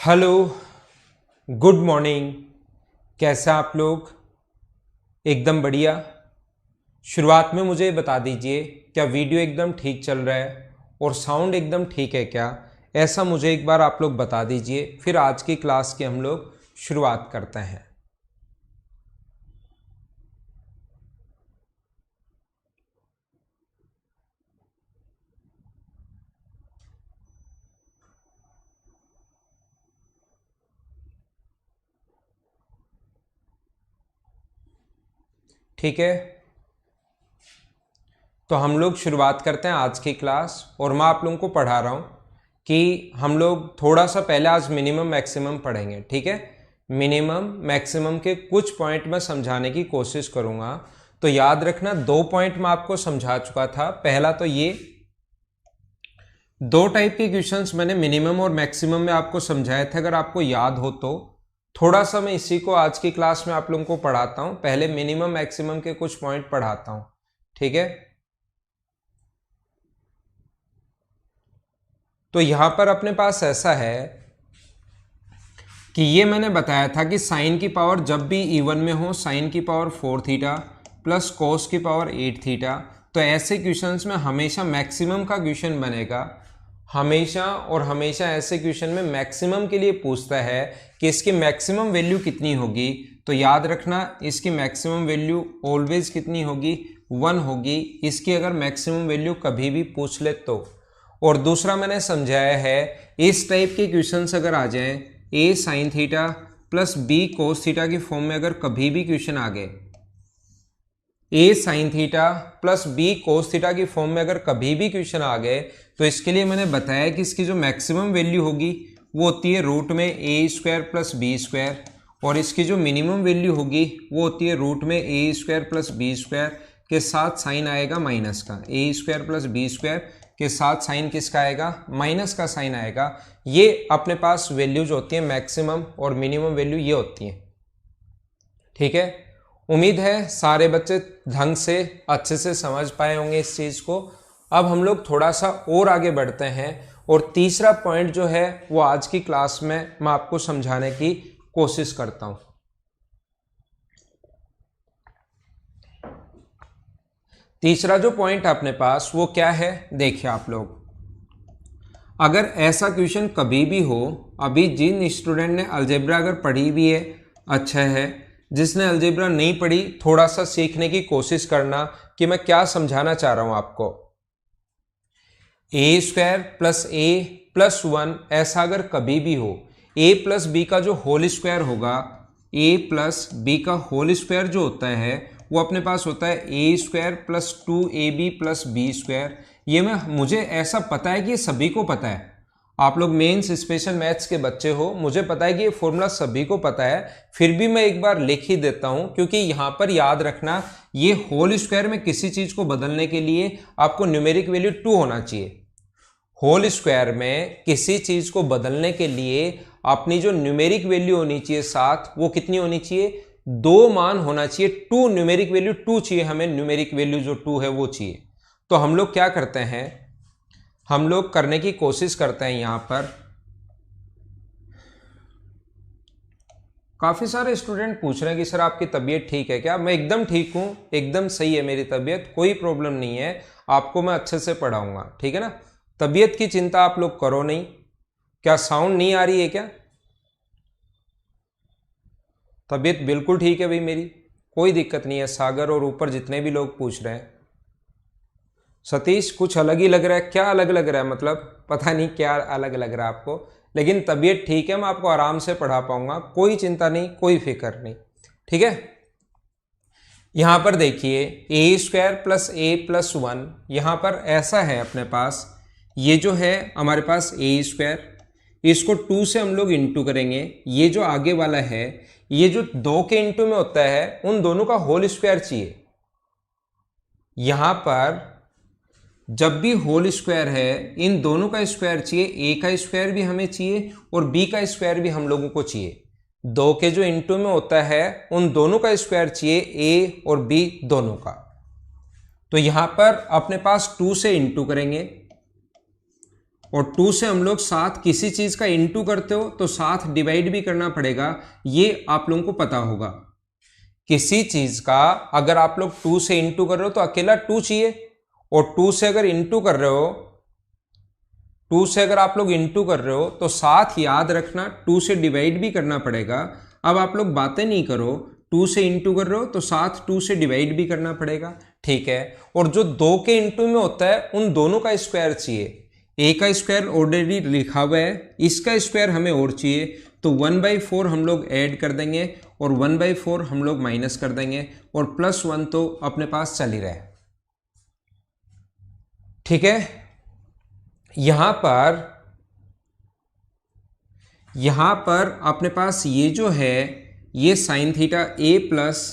Hello, good morning. कैसे आप लोग? एकदम बढ़िया। शुरुआत में मुझे बता दीजिए, क्या वीडियो एकदम ठीक चल रहा है और साउंड एकदम ठीक है क्या? ऐसा मुझे एक बार आप लोग बता दीजिए, फिर आज की क्लास की हम लोग शुरुआत करते हैं। ठीक है, तो हम लोग शुरुआत करते हैं आज की क्लास। और मैं आप लोगों को पढ़ा रहा हूँ कि हम लोग थोड़ा सा पहले आज मिनिमम मैक्सिमम पढ़ेंगे। ठीक है, मिनिमम मैक्सिमम के कुछ पॉइंट मैं समझाने की कोशिश करूँगा। तो याद रखना, 2 पॉइंट मैं आपको समझा चुका था। पहला तो ये 2 टाइप के क्वेश्चंस मैंने मिनिमम और मैक्सिमम में आपको समझाए थे, अगर आपको याद हो तो। थोड़ा सा मैं इसी को आज की क्लास में आप लोगों को पढ़ाता हूं। पहले मिनिमम मैक्सिमम के कुछ पॉइंट पढ़ाता हूं, ठीक है। तो यहां पर अपने पास ऐसा है कि ये मैंने बताया था कि साइन की पावर जब भी इवन में हो, साइन की पावर 4 थीटा प्लस कोस की पावर 8 थीटा, तो ऐसे क्वेश्चंस में हमेशा मैक्सिमम का क्वेश्चन बनेगा। हमेशा और हमेशा ऐसे क्वेश्चन में मैक्सिमम के लिए पूछता है कि इसकी मैक्सिमम वैल्यू कितनी होगी। तो याद रखना, इसकी मैक्सिमम वैल्यू ऑलवेज कितनी होगी? 1 होगी। इसकी अगर मैक्सिमम वैल्यू कभी भी पूछ ले तो। और दूसरा मैंने समझाया है, इस टाइप के क्वेश्चंस अगर आ जाएं, A sine theta plus B cos theta की फॉर्म में अगर कभी भी क्वेश्चन आ गए, A sine theta plus B cos theta की फॉर्म में अगर कभी भी क्वेश्चन आ गए, तो इसके लिए मैंने बताया कि इसकी जो मैक्सिमम वैल्यू होगी वो होती है रूट में ए स्क्वायर प्लस बी स्क्वायर, और इसकी जो मिनिमम वैल्यू होगी वो होती है रूट में ए स्क्वायर प्लस बी स्क्वायर के साथ साइन आएगा माइनस का। ए स्क्वायर प्लस बी स्क्वायर के साथ साइन किसका आएगा? माइनस का साइन आएगा। ये अपने पास वैल्यू जो होती है मैक्सिमम और मिनिमम वैल्यू ये होती है, ठीक है। उम्मीद है सारे बच्चे ढंग से अच्छे से समझ पाए होंगे इस चीज को। अब हम लोग थोड़ा सा और आगे बढ़ते हैं, और तीसरा पॉइंट जो है वो आज की क्लास में मैं आपको समझाने की कोशिश करता हूं। तीसरा जो पॉइंट अपने पास वो क्या है, देखिए आप लोग, अगर ऐसा क्वेश्चन कभी भी हो, अभी जिन स्टूडेंट ने अलजेब्रा अगर पढ़ी भी है अच्छा है, जिसने अलजेब्रा नहीं पढ़ी थोड़ा सा सीखने की कोशिश करना कि मैं क्या समझाना चाह रहा हूं आपको। ए स्क्वायर प्लस ए प्लस 1 ऐसा अगर कभी भी हो, ए प्लस बी का जो होल स्क्वायर होगा, ए प्लस बी का होल स्क्वायर जो होता है वो अपने पास होता है A square plus 2ab plus B square. ये मुझे ऐसा पता है कि ये सभी को पता है। आप लोग मेंस स्पेशल मैथ्स के बच्चे हो, मुझे पता है कि ये फॉर्मूला सभी को पता है, फिर भी मैं एक बार लिख ही देता हूं, क्योंकि यहां पर याद रखना, ये होल स्क्वायर में किसी चीज को बदलने के लिए आपको न्यूमेरिक वैल्यू 2 होना चाहिए। होल स्क्वायर में किसी चीज को बदलने के लिए अपनी जो न्यूमेरिक वैल्यू होनी चाहिए साथ, वो कितनी होनी चाहिए? 2 मान होना चाहिए। 2 न्यूमेरिक वैल्यू 2 चाहिए हमें, न्यूमेरिक वैल्यू जो 2 है वो चाहिए। तो हम लोग क्या करते हैं, हम लोग करने की कोशिश करते हैं, यहां पर काफी सारे स्टूडेंट पूछ रहे हैं कि सर आपकी तबीयत ठीक है क्या? मैं एकदम ठीक हूं, एकदम सही है मेरी तबीयत, कोई प्रॉब्लम नहीं है। आपको मैं अच्छे से पढ़ाऊंगा, ठीक है ना। तबीयत की चिंता आप लोग करो नहीं। क्या साउंड नहीं आ रही है क्या? तबीयत बिल्कुल ठीक है भाई मेरी, कोई दिक्कत नहीं है। सागर और ऊपर जितने भी लोग पूछ रहे हैं। सतीश कुछ अलग ही लग रहा है, क्या अलग लग रहा है? मतलब पता नहीं क्या अलग लग रहा है आपको, लेकिन तबीयत ठीक है, मैं आपको आराम से पढ़ा पाऊंगा, कोई चिंता नहीं, कोई फिक्र नहीं, ठीक है। यहां पर देखिए, ए स्क्वायर प्लस ए प्लस 1, यहां पर ऐसा है अपने पास, ये जो है हमारे पास ए स्क्वायर, इसको 2 से हम लोग इंटू करेंगे। ये जो आगे वाला है, ये जो 2 के इंटू में होता है, उन दोनों का होल स्क्वायर चाहिए। यहां पर जब भी होल स्क्वायर है, इन दोनों का स्क्वायर चाहिए। ए का स्क्वायर भी हमें चाहिए और बी का स्क्वायर भी हम लोगों को चाहिए। 2 के जो इंटू में होता है, उन दोनों का स्क्वायर चाहिए, ए और बी दोनों का। तो यहां पर अपने पास 2 से इंटू करेंगे, और 2 से हम लोग साथ किसी चीज का इनटू करते हो तो साथ डिवाइड भी करना पड़ेगा, ये आप लोगों को पता होगा। किसी चीज का अगर आप लोग 2 से इनटू कर रहे हो तो अकेला 2 चाहिए, और 2 से अगर इनटू कर रहे हो, 2 से अगर आप लोग इनटू कर रहे हो तो साथ याद रखना 2 से डिवाइड भी करना पड़ेगा। अब आप लोग बातें नहीं करो, 2 से इंटू कर रहे हो तो साथ 2 से डिवाइड भी करना पड़ेगा, ठीक है। और जो 2 के इंटू में होता है उन दोनों का स्क्वायर चाहिए। ए का स्क्वायर ऑलरेडी लिखा हुआ है, इसका स्क्वायर हमें और चाहिए, तो 1/4 हम लोग ऐड कर देंगे और 1/4 हम लोग माइनस कर देंगे, और +1 तो अपने पास चल ही रहा है, ठीक है। यहां पर अपने पास ये जो है ये साइन थीटा a प्लस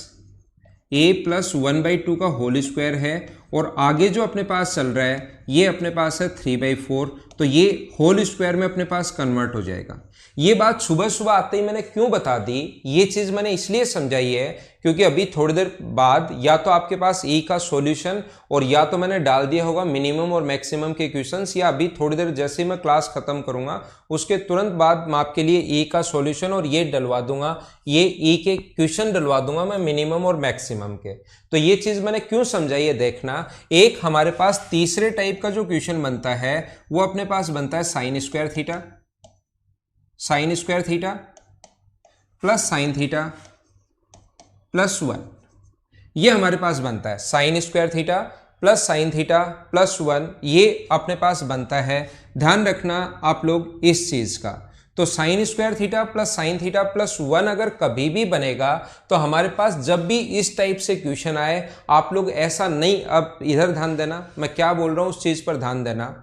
1/2 का होल स्क्वायर है, और आगे जो अपने पास चल रहा है ये अपने पास है 3/4, तो ये होल स्क्वायर में अपने पास कन्वर्ट हो जाएगा। ये बात सुबह सुबह आते ही मैंने क्यों बता दी, ये चीज मैंने इसलिए समझाई है क्योंकि अभी थोड़ी देर बाद या तो आपके पास ए का सॉल्यूशन और या तो मैंने डाल दिया होगा मिनिमम और मैक्सिमम के क्वेश्चंस, या अभी थोड़ी देर जैसे ही मैं क्लास खत्म करूंगा उसके तुरंत बाद मैं आपके लिए ए का सॉल्यूशन और ये डलवा दूंगा, ये ए के क्वेश्चन डलवा दूंगा मैं मिनिमम और मैक्सिमम के। तो ये चीज मैंने क्यों समझाई है देखना। एक हमारे पास तीसरे टाइप का जो क्वेश्चन बनता है वो अपने पास बनता है sign square theta plus sign theta plus 1, ये हमारे पास बनता है sign square theta plus sign theta plus 1, ये अपने पास बनता है। ध्यान रखना आप लोग इस चीज का, तो sign square theta plus sign theta plus 1 अगर कभी भी बनेगा तो हमारे पास जब भी इस टाइप से क्वेश्चन आए आप लोग ऐसा नहीं, अब इधर ध्यान देना मैं क्या बोल रहा हूं उस चीज पर ध्यान देना,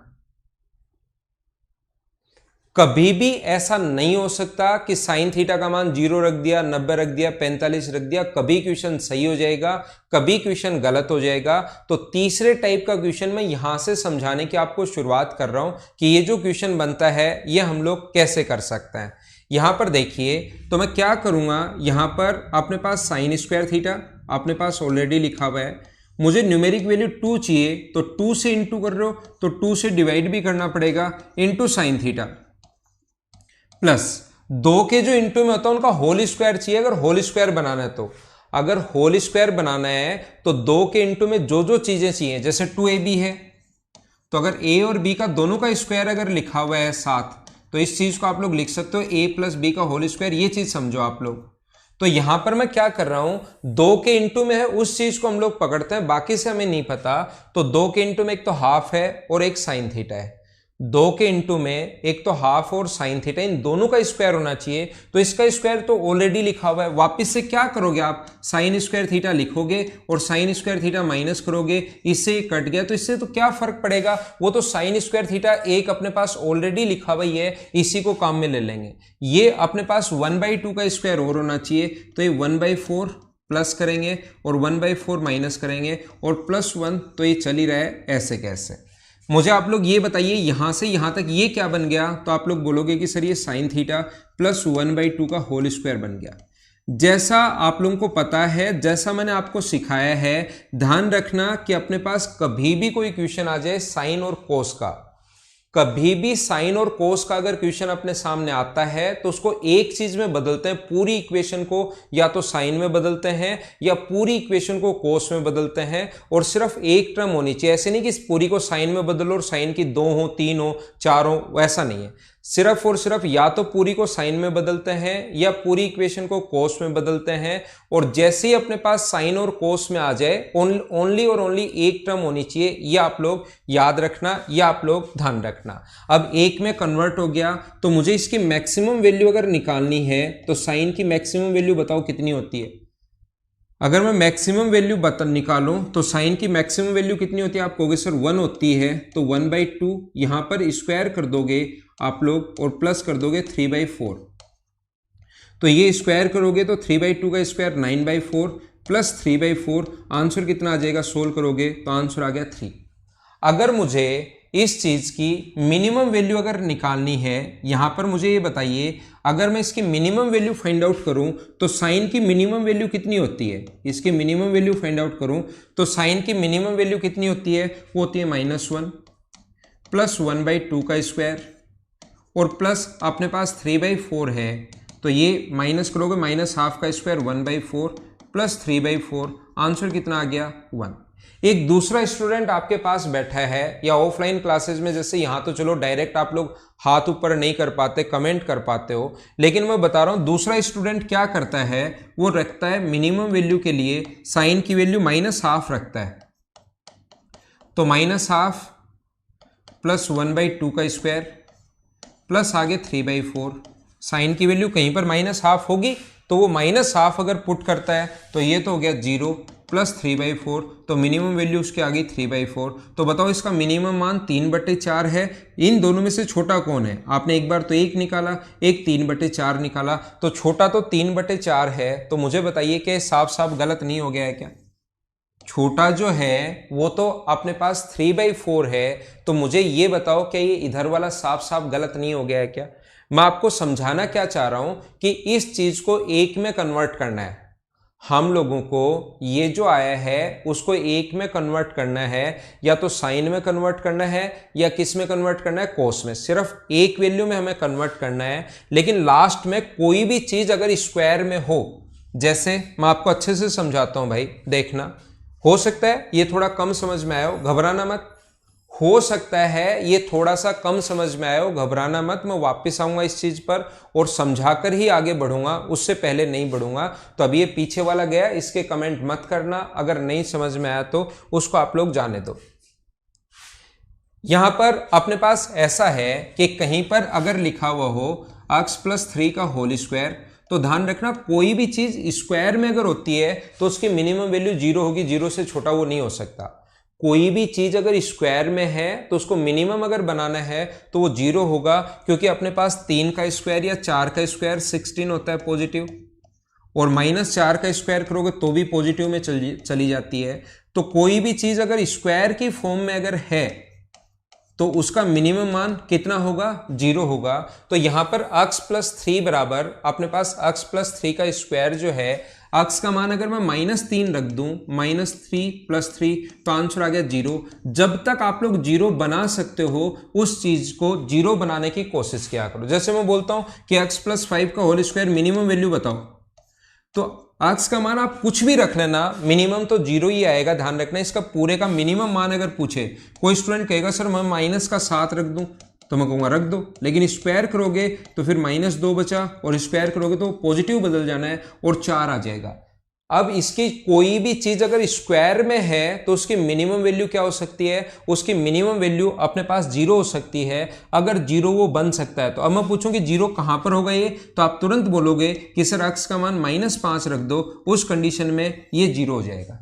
कभी भी ऐसा नहीं हो सकता कि साइन थीटा का मान 0 रख दिया, 90 रख दिया, 45 रख दिया, कभी क्वेश्चन सही हो जाएगा, कभी क्वेश्चन गलत हो जाएगा। तो तीसरे टाइप का क्वेश्चन मैं यहां से समझाने की आपको शुरुआत कर रहा हूं कि ये जो क्वेश्चन बनता है ये हम लोग कैसे कर सकते हैं। यहां पर देखिए, तो मैं क्या करूंगा, यहां पर अपने पास साइन स्क्वायर थीटा अपने पास ऑलरेडी लिखा हुआ है, मुझे न्यूमेरिक वैल्यू 2 चाहिए, तो 2 से इंटू कर रहे हो तो 2 से डिवाइड भी करना पड़ेगा, इंटू साइन थीटा प्लस 2 के जो इंटू में होता है उनका होल स्क्वायर चाहिए अगर होल स्क्वायर बनाना है तो। अगर होल स्क्वायर बनाना है तो 2 के इंटू में जो जो चीजें चाहिए, जैसे 2ab है तो अगर a और b का दोनों का स्क्वायर अगर लिखा हुआ है साथ तो इस चीज को आप लोग लिख सकते हो a प्लस b का होल स्क्वायर, ये चीज समझो आप लोग। तो यहां पर मैं क्या कर रहा हूं, 2 के इंटू में है उस चीज को हम लोग पकड़ते हैं, बाकी से हमें नहीं पता। तो 2 के इंटू में एक तो हाफ है और एक साइन थीटा है, 2 के इंटू में एक तो हाफ और साइन थीटा, इन दोनों का स्क्वायर होना चाहिए। तो इसका स्क्वायर तो ऑलरेडी लिखा हुआ है, वापस से क्या करोगे आप, साइन स्क्वायर थीटा लिखोगे और साइन स्क्वायर थीटा माइनस करोगे, इससे कट गया तो इससे तो क्या फर्क पड़ेगा, वो तो साइन स्क्वायर थीटा एक अपने पास ऑलरेडी लिखा हुआ ही है, इसी को काम में ले लेंगे। ये अपने पास 1/2 का स्क्वायर और होना चाहिए, तो ये 1/4 प्लस करेंगे और 1/4 माइनस करेंगे और +1, तो ये चल ही रहा है ऐसे कैसे। मुझे आप लोग ये बताइए यहां से यहां तक ये क्या बन गया, तो आप लोग बोलोगे कि सर ये साइन थीटा प्लस 1/2 का होल स्क्वायर बन गया। जैसा आप लोगों को पता है, जैसा मैंने आपको सिखाया है, ध्यान रखना कि अपने पास कभी भी कोई क्वेश्चन आ जाए साइन और कोस का, कभी भी साइन और कोस का अगर क्वेश्चन अपने सामने आता है तो उसको एक चीज में बदलते हैं, पूरी इक्वेशन को या तो साइन में बदलते हैं या पूरी इक्वेशन को कोस में बदलते हैं, और सिर्फ एक टर्म होनी चाहिए। ऐसे नहीं कि पूरी को साइन में बदलो और साइन की 2 हो 3 हो 4 हो, ऐसा नहीं है। सिर्फ और सिर्फ या तो पूरी को साइन में बदलते हैं या पूरी इक्वेशन को कोस में बदलते हैं, और जैसे ही अपने पास साइन और कोस में आ जाए ओनली और ओनली एक टर्म होनी चाहिए, ये आप लोग याद रखना, या आप लोग ध्यान रखना। अब एक में कन्वर्ट हो गया तो मुझे इसकी मैक्सिमम वैल्यू अगर निकालनी है तो साइन की मैक्सिमम वैल्यू बताओ कितनी होती है। अगर मैं मैक्सिमम वैल्यू निकालूं तो साइन की मैक्सिमम वैल्यू कितनी होती है, आप कहोगे सर 1 होती है, तो 1/2 यहां पर स्क्वायर कर दोगे आप लोग और प्लस कर दोगे 3/4, तो ये स्क्वायर करोगे तो 3/2 का स्क्वायर 9/4 प्लस 3/4, आंसर कितना आ जाएगा, सोल्व करोगे तो आंसर आ गया 3। अगर मुझे इस चीज की मिनिमम वैल्यू अगर निकालनी है, यहां पर मुझे ये बताइए, अगर मैं इसकी मिनिमम वैल्यू फाइंड आउट करूं तो साइन की मिनिमम वैल्यू कितनी होती है, इसकी मिनिमम वैल्यू फाइंड आउट करूं तो साइन की मिनिमम वैल्यू कितनी होती है, वो होती है -1 प्लस 1/2 का स्क्वायर और प्लस अपने पास 3/4 है, तो ये माइनस करोगे, माइनस हाफ का स्क्वायर 1/4 प्लस 3/4, आंसर कितना आ गया 1। एक दूसरा स्टूडेंट आपके पास बैठा है, या ऑफलाइन क्लासेस में जैसे यहाँ तो चलो डायरेक्ट आप लोग हाथ ऊपर नहीं कर पाते, कमेंट कर पाते हो, लेकिन मैं बता रहा हूँ दूसरा स्टूडेंट क्या करता है, वो रखता है मिनिमम वैल्यू के लिए साइन की वैल्यू -½ रखता है, तो -½ प्लस 1/2 का स्क्वायर प्लस आगे 3/4, साइन की वैल्यू कहीं पर -½ होगी तो वो -½ अगर पुट करता है तो ये तो हो गया 0 प्लस 3/4, तो मिनिमम वैल्यू उसके आगे 3/4। तो बताओ इसका मिनिमम मान 3/4 है। इन दोनों में से छोटा कौन है? आपने एक बार तो 1 निकाला, एक 3/4 निकाला, तो छोटा तो 3/4 है। तो मुझे बताइए कि साफ साफ गलत नहीं हो गया है क्या? छोटा जो है वो तो अपने पास 3/4 है, तो मुझे ये बताओ क्या ये इधर वाला साफ साफ गलत नहीं हो गया है क्या? मैं आपको समझाना क्या चाह रहा हूं कि इस चीज को एक में कन्वर्ट करना है। हम लोगों को ये जो आया है उसको एक में कन्वर्ट करना है, या तो साइन में कन्वर्ट करना है या किस में कन्वर्ट करना है, कोस में। सिर्फ एक वैल्यू में हमें कन्वर्ट करना है, लेकिन लास्ट में कोई भी चीज अगर स्क्वायर में हो, जैसे मैं आपको अच्छे से समझाता हूं भाई, देखना। हो सकता है ये थोड़ा कम समझ में आया हो, घबराना मत। हो सकता है ये थोड़ा सा कम समझ में आया हो, घबराना मत। मैं वापस आऊंगा इस चीज पर और समझाकर ही आगे बढ़ूंगा, उससे पहले नहीं बढ़ूंगा। तो अब ये पीछे वाला गया, इसके कमेंट मत करना। अगर नहीं समझ में आया तो उसको आप लोग जाने दो। यहां पर अपने पास ऐसा है कि कहीं पर अगर लिखा हुआ हो x + 3 का होल स्क्वायर, तो ध्यान रखना कोई भी चीज स्क्वायर में अगर होती है तो उसकी मिनिमम वैल्यू 0 होगी, 0 से छोटा वो नहीं हो सकता। कोई भी चीज अगर स्क्वायर में है तो उसको मिनिमम अगर बनाना है तो वो 0 होगा, क्योंकि अपने पास 3 का स्क्वायर या 4 का स्क्वायर 16 होता है पॉजिटिव, और -4 का स्क्वायर करोगे तो भी पॉजिटिव में चली जाती है। तो कोई भी चीज अगर स्क्वायर की फॉर्म में अगर है तो उसका मिनिमम मान कितना होगा? 0 होगा। तो यहां पर x + 3 बराबर अपने पास x + 3 का स्क्वायर जो है, x का मान अगर मैं -3 रख दूं, -3 + 3, तो आंसर आ गया 0। जब तक आप लोग 0 बना सकते हो उस चीज को 0 बनाने की कोशिश किया करो। जैसे मैं बोलता हूं कि x + 5 का होल स्क्वायर मिनिमम वैल्यू बताओ, तो x का मान आप कुछ भी रख लेना, मिनिमम तो 0 ही आएगा। ध्यान रखना इसका पूरे का मिनिमम मान अगर पूछे, कोई स्टूडेंट कहेगा सर मैं -7 रख दूं, तो मैं कहूंगा रख दो, लेकिन स्क्वायर करोगे तो फिर -2 बचा, और स्क्वायर करोगे तो पॉजिटिव बदल जाना है और 4 आ जाएगा। अब इसकी कोई भी चीज अगर स्क्वायर में है तो उसकी मिनिमम वैल्यू क्या हो सकती है? उसकी मिनिमम वैल्यू अपने पास 0 हो सकती है। अगर 0 वो बन सकता है, तो अब मैं पूछूं कि 0 कहां पर होगा ये, तो आप तुरंत बोलोगे कि सर x का मान -5 रख दो, उस कंडीशन में ये 0 हो जाएगा।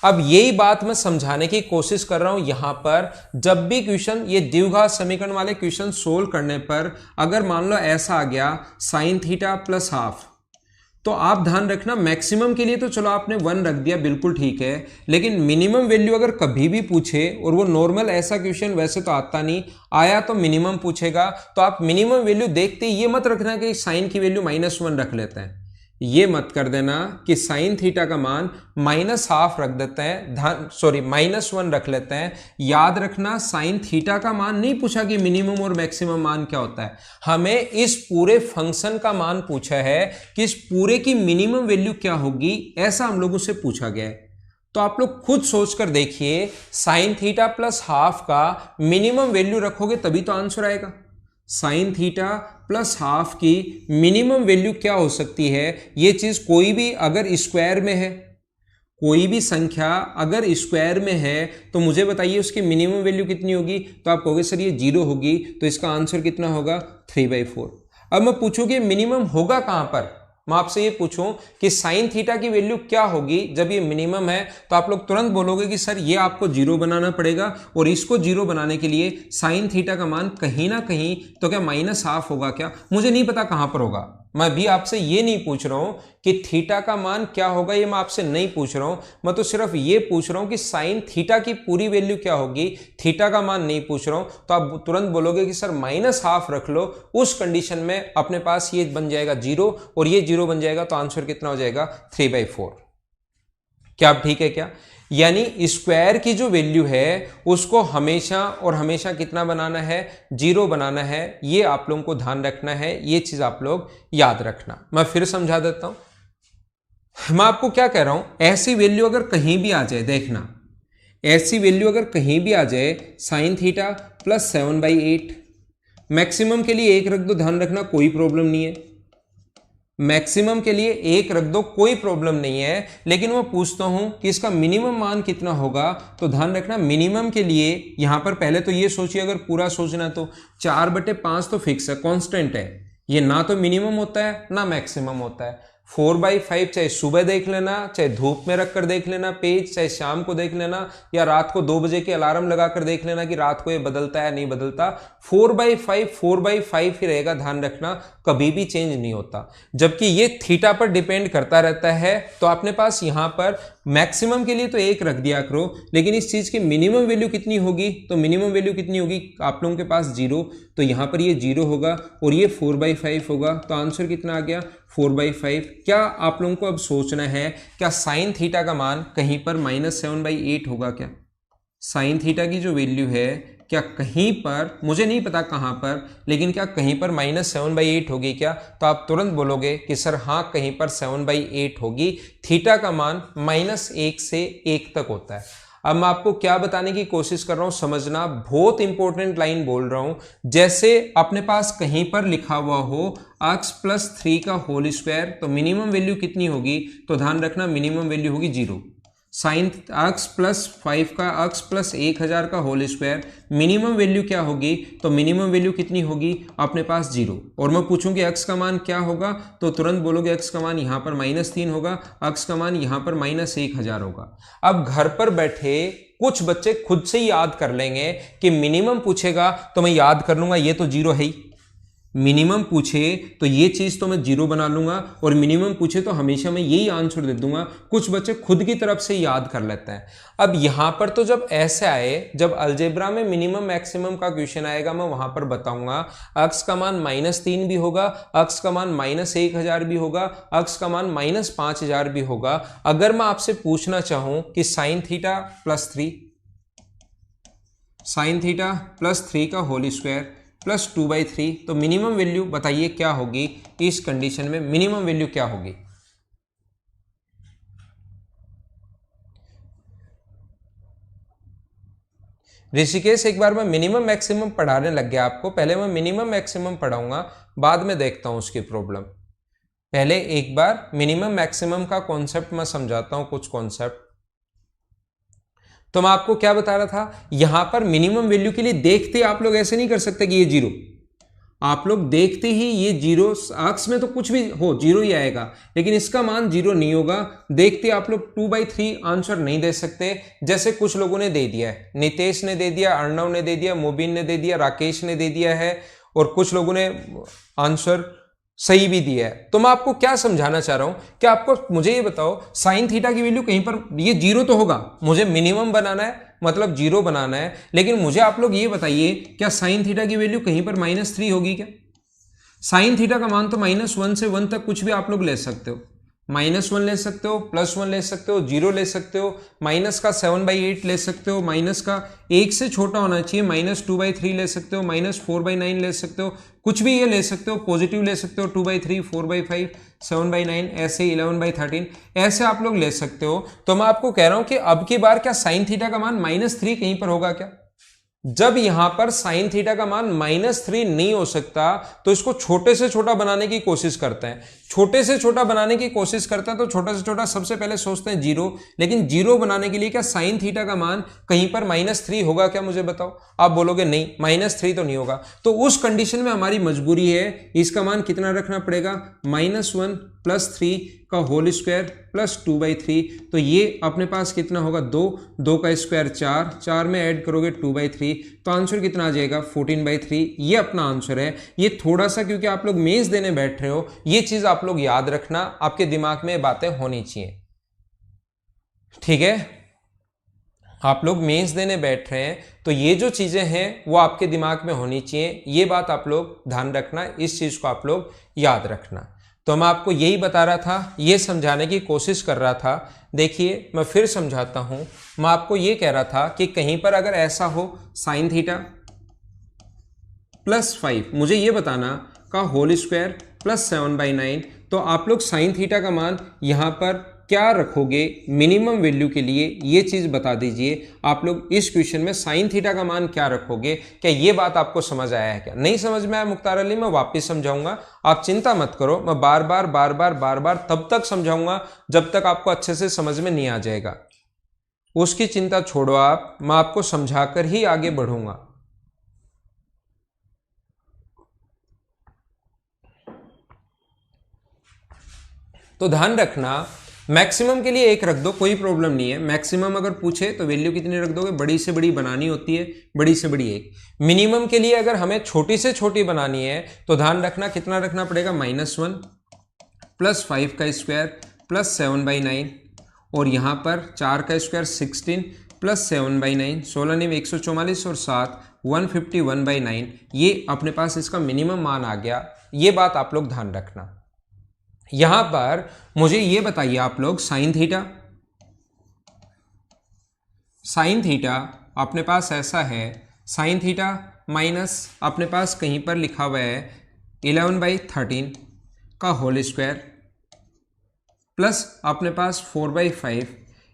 अब यही बात मैं समझाने की कोशिश कर रहा हूं यहां पर। जब भी क्वेश्चन ये द्विघात समीकरण वाले क्वेश्चन सोल्व करने पर अगर मान लो ऐसा आ गया sin θ + ½ तो आप ध्यान रखना मैक्सिमम के लिए तो चलो आपने 1 रख दिया, बिल्कुल ठीक है, लेकिन मिनिमम वैल्यू अगर कभी भी पूछे, और वो नॉर्मल ऐसा क्वेश्चन वैसे तो आता नहीं, आया तो मिनिमम पूछेगा, तो आप मिनिमम वैल्यू देखते ही ये मत रखना कि साइन की वैल्यू -1 रख लेते हैं। ये मत कर देना कि साइन थीटा का मान -½ रख देते हैं, -1 रख लेते हैं। याद रखना साइन थीटा का मान नहीं पूछा कि मिनिमम और मैक्सिमम मान क्या होता है, हमें इस पूरे फंक्शन का मान पूछा है कि इस पूरे की मिनिमम वैल्यू क्या होगी, ऐसा हम लोगों से पूछा गया है। तो आप लोग खुद सोचकर देखिए, साइन थीटा +½ का मिनिमम वैल्यू रखोगे तभी तो आंसर आएगा। साइन थीटा +½ की मिनिमम वैल्यू क्या हो सकती है? ये चीज कोई भी अगर स्क्वायर में है, कोई भी संख्या अगर स्क्वायर में है तो मुझे बताइए उसकी मिनिमम वैल्यू कितनी होगी? तो आप कहोगे सर ये 0 होगी, तो इसका आंसर कितना होगा? 3/4। अब मैं पूछूं कि मिनिमम होगा कहां पर, मैं आपसे ये पूछूं कि साइन थीटा की वैल्यू क्या होगी जब ये मिनिमम है, तो आप लोग तुरंत बोलोगे कि सर ये आपको 0 बनाना पड़ेगा, और इसको 0 बनाने के लिए साइन थीटा का मान कहीं ना कहीं तो क्या -½ होगा क्या? मुझे नहीं पता कहां पर होगा। मैं भी आपसे ये नहीं पूछ रहा हूं कि थीटा का मान क्या होगा, ये मैं आपसे नहीं पूछ रहा हूं। मैं तो सिर्फ ये पूछ रहा हूं कि साइन थीटा की पूरी वैल्यू क्या होगी, थीटा का मान नहीं पूछ रहा हूं। तो आप तुरंत बोलोगे कि सर -½ रख लो, उस कंडीशन में अपने पास ये बन जाएगा 0 और ये 0 बन जाएगा, तो आंसर कितना हो जाएगा? 3/4। क्या आप ठीक है क्या? यानी स्क्वायर की जो वैल्यू है उसको हमेशा और हमेशा कितना बनाना है, 0 बनाना है। ये आप लोगों को ध्यान रखना है, ये चीज आप लोग याद रखना। मैं फिर समझा देता हूं। मैं आपको क्या कह रहा हूं, ऐसी वैल्यू अगर कहीं भी आ जाए, देखना ऐसी वैल्यू अगर कहीं भी आ जाए साइन थीटा प्लस 7/8, मैक्सिमम के लिए 1 रख दो, ध्यान रखना कोई प्रॉब्लम नहीं है। मैक्सिमम के लिए 1 रख दो, कोई प्रॉब्लम नहीं है। लेकिन मैं पूछता हूं कि इसका मिनिमम मान कितना होगा, तो ध्यान रखना मिनिमम के लिए यहां पर पहले तो ये सोचिए, अगर पूरा सोचना तो 4/5 तो फिक्स है, कांस्टेंट है। ये ना तो मिनिमम होता है ना मैक्सिमम होता है। 4/5 चाहे सुबह देख लेना, चाहे धूप में रख कर देख लेना पेज, चाहे शाम को देख लेना, या रात को 2 बजे के अलार्म लगाकर देख लेना कि रात को ये बदलता है नहीं बदलता। 4/5 ही रहेगा, ध्यान रखना कभी भी चेंज नहीं होता। जबकि ये थीटा पर डिपेंड करता रहता है। तो आपने पास यहां पर मैक्सिमम के लिए तो 1 रख दिया करो, लेकिन इस चीज की मिनिमम वैल्यू कितनी होगी, तो मिनिमम वैल्यू कितनी होगी आप लोगों के पास 0, तो यहां पर ये 0 होगा और ये 4/5 होगा। तो आंसर कितना आ गया, 4/5। क्या आप लोगों को अब सोचना है, क्या साइन थीटा का मान कहीं पर -7/8 होगा क्या? साइन थीटा की जो वैल्यू है क्या कहीं पर, मुझे नहीं पता कहां पर, लेकिन क्या कहीं पर -7/8 होगी क्या? तो आप तुरंत बोलोगे कि सर हाँ कहीं पर 7/8 होगी। थीटा का मान -1 से 1 तक होता है। अब मैं आपको क्या बताने की कोशिश कर रहा हूं, समझना, बहुत इंपॉर्टेंट लाइन बोल रहा हूं। जैसे अपने पास कहीं पर लिखा हुआ हो x + 3 का होल स्क्वायर, तो मिनिमम वैल्यू कितनी होगी, तो ध्यान रखना मिनिमम वैल्यू होगी 0। साइन x + 5 का x + 1000 का होल स्क्वायर, मिनिमम वैल्यू क्या होगी, तो मिनिमम वैल्यू कितनी होगी अपने पास 0। और मैं पूछूंगी x का मान क्या होगा, तो तुरंत बोलोगे x का मान यहां पर -3 होगा, x का मान यहां पर -1000 होगा। अब घर पर बैठे कुछ बच्चे खुद से ही याद कर लेंगे कि मिनिमम पूछेगा तो मैं याद कर लूंगा ये तो 0 है ही, मिनिमम पूछे तो ये चीज तो मैं 0 बना लूंगा, और मिनिमम पूछे तो हमेशा मैं यही आंसर दे दूंगा। कुछ बच्चे खुद की तरफ से याद कर लेते हैं। अब यहां पर तो जब ऐसे आए, जब अलजेब्रा में मिनिमम मैक्सिमम का क्वेश्चन आएगा, मैं वहां पर बताऊंगा x का मान -3 भी होगा, x का मान -1000 भी होगा, x का मान -5000 भी होगा। अगर मैं आपसे पूछना चाहूं कि साइन थीटा प्लस 3 का होल स्क्वायर प्लस 2/3, तो मिनिमम वैल्यू बताइए क्या होगी इस कंडीशन में, मिनिमम वैल्यू क्या होगी? ऋषिकेश एक बार मैं मिनिमम मैक्सिमम पढ़ाने लग गया आपको, पहले मैं मिनिमम मैक्सिमम पढ़ाऊंगा, बाद में देखता हूं उसकी प्रॉब्लम। पहले एक बार मिनिमम मैक्सिमम का कॉन्सेप्ट मैं समझाता हूं, कुछ कॉन्सेप्ट। तो मैं आपको क्या बता रहा था, यहां पर मिनिमम वैल्यू के लिए देखते आप लोग ऐसे नहीं कर सकते कि ये 0, आप लोग देखते ही ये 0, x में तो कुछ भी हो 0 ही आएगा, लेकिन इसका मान 0 नहीं होगा। देखते आप लोग 2/3 आंसर नहीं दे सकते, जैसे कुछ लोगों ने दे दिया है, नितेश ने दे दिया, अर्णव ने दे दिया, मुबीन ने दे दिया, राकेश ने दे दिया है, और कुछ लोगों ने आंसर सही भी दिया है। तो मैं आपको क्या समझाना चाह रहा हूं कि आपको, मुझे ये बताओ साइन थीटा की वैल्यू कहीं पर, ये 0 तो होगा, मुझे मिनिमम बनाना है मतलब 0 बनाना है, लेकिन मुझे आप लोग ये बताइए क्या साइन थीटा की वैल्यू कहीं पर -3 होगी क्या? साइन थीटा का मान तो -1 से 1 तक कुछ भी आप लोग ले सकते हो, -1 ले सकते हो, +1 ले सकते हो, 0 ले सकते हो, माइनस का 7/8 ले सकते हो, माइनस का 1 से छोटा होना चाहिए, -2/3 ले सकते हो, -4/9 ले सकते हो, कुछ भी ये ले सकते हो, पॉजिटिव ले सकते हो, 2/3, 4/5, 7/9, ऐसे 11/13, ऐसे आप लोग ले सकते हो। तो मैं आपको कह रहा हूं कि अब की बार क्या साइन थीटा का मान -3 कहीं पर होगा क्या? जब यहां पर साइन थीटा का मान -3 नहीं हो सकता, तो इसको छोटे से छोटा बनाने की कोशिश करते हैं। छोटे से छोटा बनाने की कोशिश करते हैं तो छोटा से छोटा सबसे पहले सोचते हैं 0, लेकिन 0 बनाने के लिए क्या साइन थीटा का मान कहीं पर -3 होगा क्या? मुझे बताओ। आप बोलोगे नहीं, -3 तो नहीं होगा। तो उस कंडीशन में हमारी मजबूरी है, इसका मान कितना रखना पड़ेगा, -1 + 3 का होल स्क्वायर प्लस 2/3, तो ये अपने पास कितना होगा, 2 का स्क्वायर 4 में ऐड करोगे 2/3, तो आंसर कितना आ जाएगा, 14/3। ये अपना आंसर है। ये थोड़ा सा, क्योंकि आप लोग मेंस देने बैठ रहे हो, ये चीज आप लोग याद रखना, आपके दिमाग में बातें होनी चाहिए, ठीक है? आप लोग मेंस देने बैठ रहे हैं तो ये जो चीजें हैं वो आपके दिमाग में होनी चाहिए, ये बात आप लोग ध्यान रखना, इस चीज को आप लोग याद रखना। तो मैं आपको यही बता रहा था, ये समझाने की कोशिश कर रहा था। देखिए मैं फिर समझाता हूं। मैं आपको ये कह रहा था कि कहीं पर अगर ऐसा हो साइन थीटा +5, मुझे ये बताना का होल स्क्वायर +7/9, तो आप लोग साइन थीटा का मान यहाँ पर क्या रखोगे मिनिमम वैल्यू के लिए, ये चीज़ बता दीजिए। आप लोग इस क्वेश्चन में साइन थीटा का मान क्या रखोगे? क्या ये बात आपको समझ आया है? क्या नहीं समझ में आया मुख्तार अली? मैं वापस समझाऊंगा, आप चिंता मत करो। मैं बार बार तब तक समझाऊंगा जब तक आपको अच्छे से समझ में नहीं आ जाएगा। उसकी चिंता छोड़ो आप, मैं आपको समझाकर ही आगे बढ़ूंगा। तो ध्यान रखना, मैक्सिमम के लिए 1 रख दो, कोई प्रॉब्लम नहीं है। मैक्सिमम अगर पूछे तो वैल्यू कितनी रख दोगे? बड़ी से बड़ी बनानी होती है, बड़ी से बड़ी 1। मिनिमम के लिए अगर हमें छोटी से छोटी बनानी है तो ध्यान रखना कितना रखना पड़ेगा? -1 +5 का स्क्वायर +7/9, और यहाँ पर 4 का स्क्वायर 16 +7/9, 16 नहीं 144 और 7 151/9। ये अपने पास इसका मिनिमम मान आ गया। ये बात आप लोग ध्यान रखना। यहां पर मुझे ये बताइए आप लोग, साइन थीटा अपने पास ऐसा है, साइन थीटा माइनस अपने पास कहीं पर लिखा हुआ है 11/13 का होल स्क्वायर प्लस अपने पास 4/5,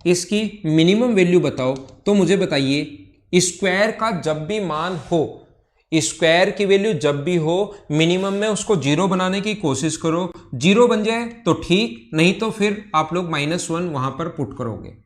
इसकी मिनिमम वैल्यू बताओ। तो मुझे बताइए स्क्वायर का जब भी मान हो, स्क्वायर की वैल्यू जब भी हो, मिनिमम में उसको 0 बनाने की कोशिश करो। 0 बन जाए तो ठीक, नहीं तो फिर आप लोग -1 वहां पर पुट करोगे।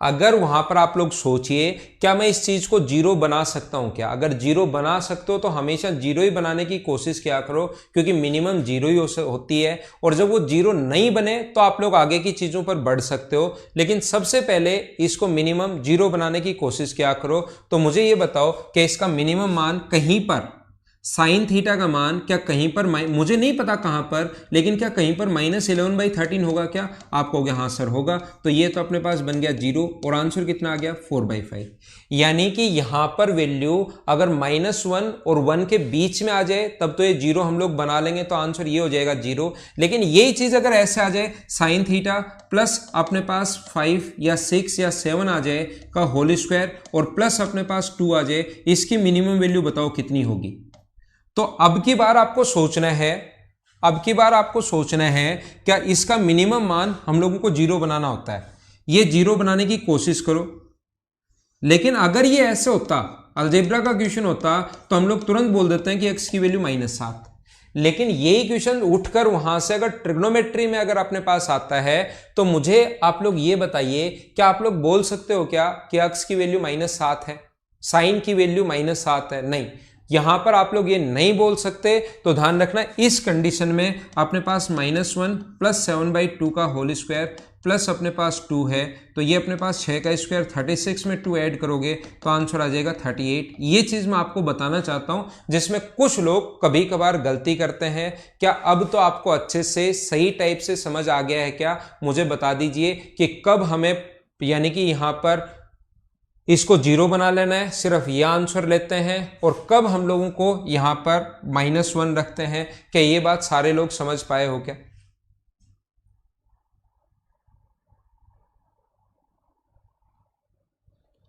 अगर वहां पर आप लोग सोचिए क्या मैं इस चीज को 0 बना सकता हूं क्या? अगर 0 बना सकते हो तो हमेशा 0 ही बनाने की कोशिश किया करो, क्योंकि मिनिमम 0 ही होती है। और जब वो 0 नहीं बने तो आप लोग आगे की चीजों पर बढ़ सकते हो, लेकिन सबसे पहले इसको मिनिमम 0 बनाने की कोशिश किया करो। तो मुझे ये बताओ कि इसका मिनिमम मान कहीं पर साइन थीटा का मान क्या कहीं पर मुझे नहीं पता कहां पर, लेकिन क्या कहीं पर -11/13 होगा क्या? आप कहोगे हाँ सर होगा। तो ये तो अपने पास बन गया 0, और आंसर कितना आ गया? 4/5। यानी कि यहां पर वैल्यू अगर -1 और 1 के बीच में आ जाए तब तो ये 0 हम लोग बना लेंगे, तो आंसर ये हो जाएगा 0। लेकिन यही चीज अगर ऐसे आ जाए साइन थीटा प्लस अपने पास 5 या 6 या 7 आ जाए का होल स्क्वायर और प्लस अपने पास 2 आ जाए, इसकी मिनिमम वैल्यू बताओ कितनी होगी? तो अब की बार आपको सोचना है, अब की बार आपको सोचना है क्या इसका मिनिमम मान हम लोगों को 0 बनाना होता है। ये 0 बनाने की कोशिश करो। लेकिन अगर ये ऐसे होता, अलजेब्रा का क्वेश्चन होता, तो हम लोग तुरंत बोल देते हैं कि x की वैल्यू -7। लेकिन यही क्वेश्चन उठकर वहां से अगर ट्रिग्नोमेट्री में अगर अपने पास आता है, तो मुझे आप लोग ये बताइए, क्या आप लोग बोल सकते हो क्या कि x की वैल्यू -7 है, साइन की वैल्यू -7 है? नहीं, यहां पर आप लोग ये नहीं बोल सकते। तो ध्यान रखना, इस कंडीशन में अपने पास -1 +7/2 का होल स्क्वायर प्लस अपने पास 2 है, तो ये अपने पास 6 का स्क्वायर 36 में 2 ऐड करोगे तो आंसर आ जाएगा 38। ये चीज मैं आपको बताना चाहता हूं, जिसमें कुछ लोग कभी कभार गलती करते हैं। क्या अब तो आपको अच्छे से सही टाइप से समझ आ गया है क्या? मुझे बता दीजिए कि कब हमें, यानी कि यहां पर इसको 0 बना लेना है, सिर्फ यह आंसर लेते हैं, और कब हम लोगों को यहां पर -1 रखते हैं। क्या ये बात सारे लोग समझ पाए हो क्या?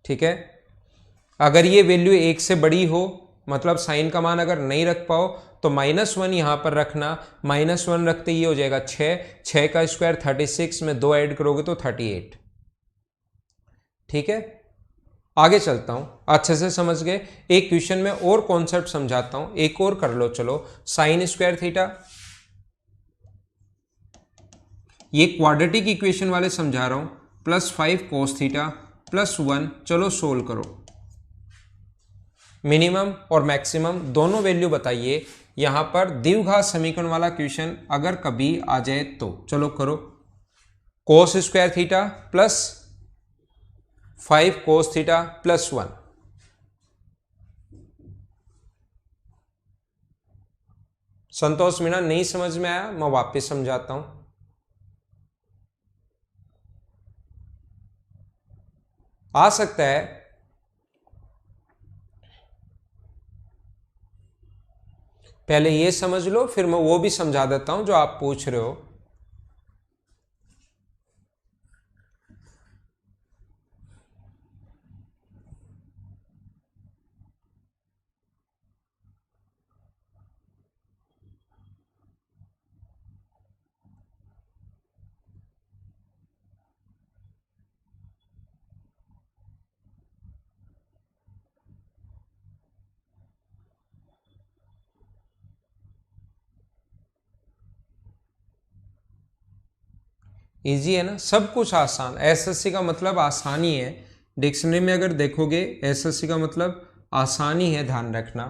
ठीक है, अगर ये वैल्यू 1 से बड़ी हो, मतलब साइन का मान अगर नहीं रख पाओ, तो -1 यहां पर रखना। -1 रखते ये हो जाएगा 6 का स्क्वायर 36 में 2 ऐड करोगे तो 38। ठीक है, आगे चलता हूं, अच्छे से समझ गए। एक क्वेश्चन में और कॉन्सेप्ट समझाता हूं, एक और कर लो। चलो, साइन स्क्वायर थीटा, ये क्वाड्रेटिक इक्वेशन वाले समझा रहा हूं, +5 cos थीटा +1। चलो सोल्व करो, मिनिमम और मैक्सिमम दोनों वैल्यू बताइए। यहां पर द्विघात समीकरण वाला क्वेश्चन अगर कभी आ जाए तो चलो करो। cos square theta +5 cos theta +1। संतोष मीणा, नहीं समझ में आया? मैं वापस समझाता हूं। आ सकता है पहले ये समझ लो, फिर मैं वो भी समझा देता हूं जो आप पूछ रहे हो। इजी है ना, सब कुछ आसान। एसएससी का मतलब आसानी है। डिक्शनरी में अगर देखोगे एसएससी का मतलब आसानी है, ध्यान रखना।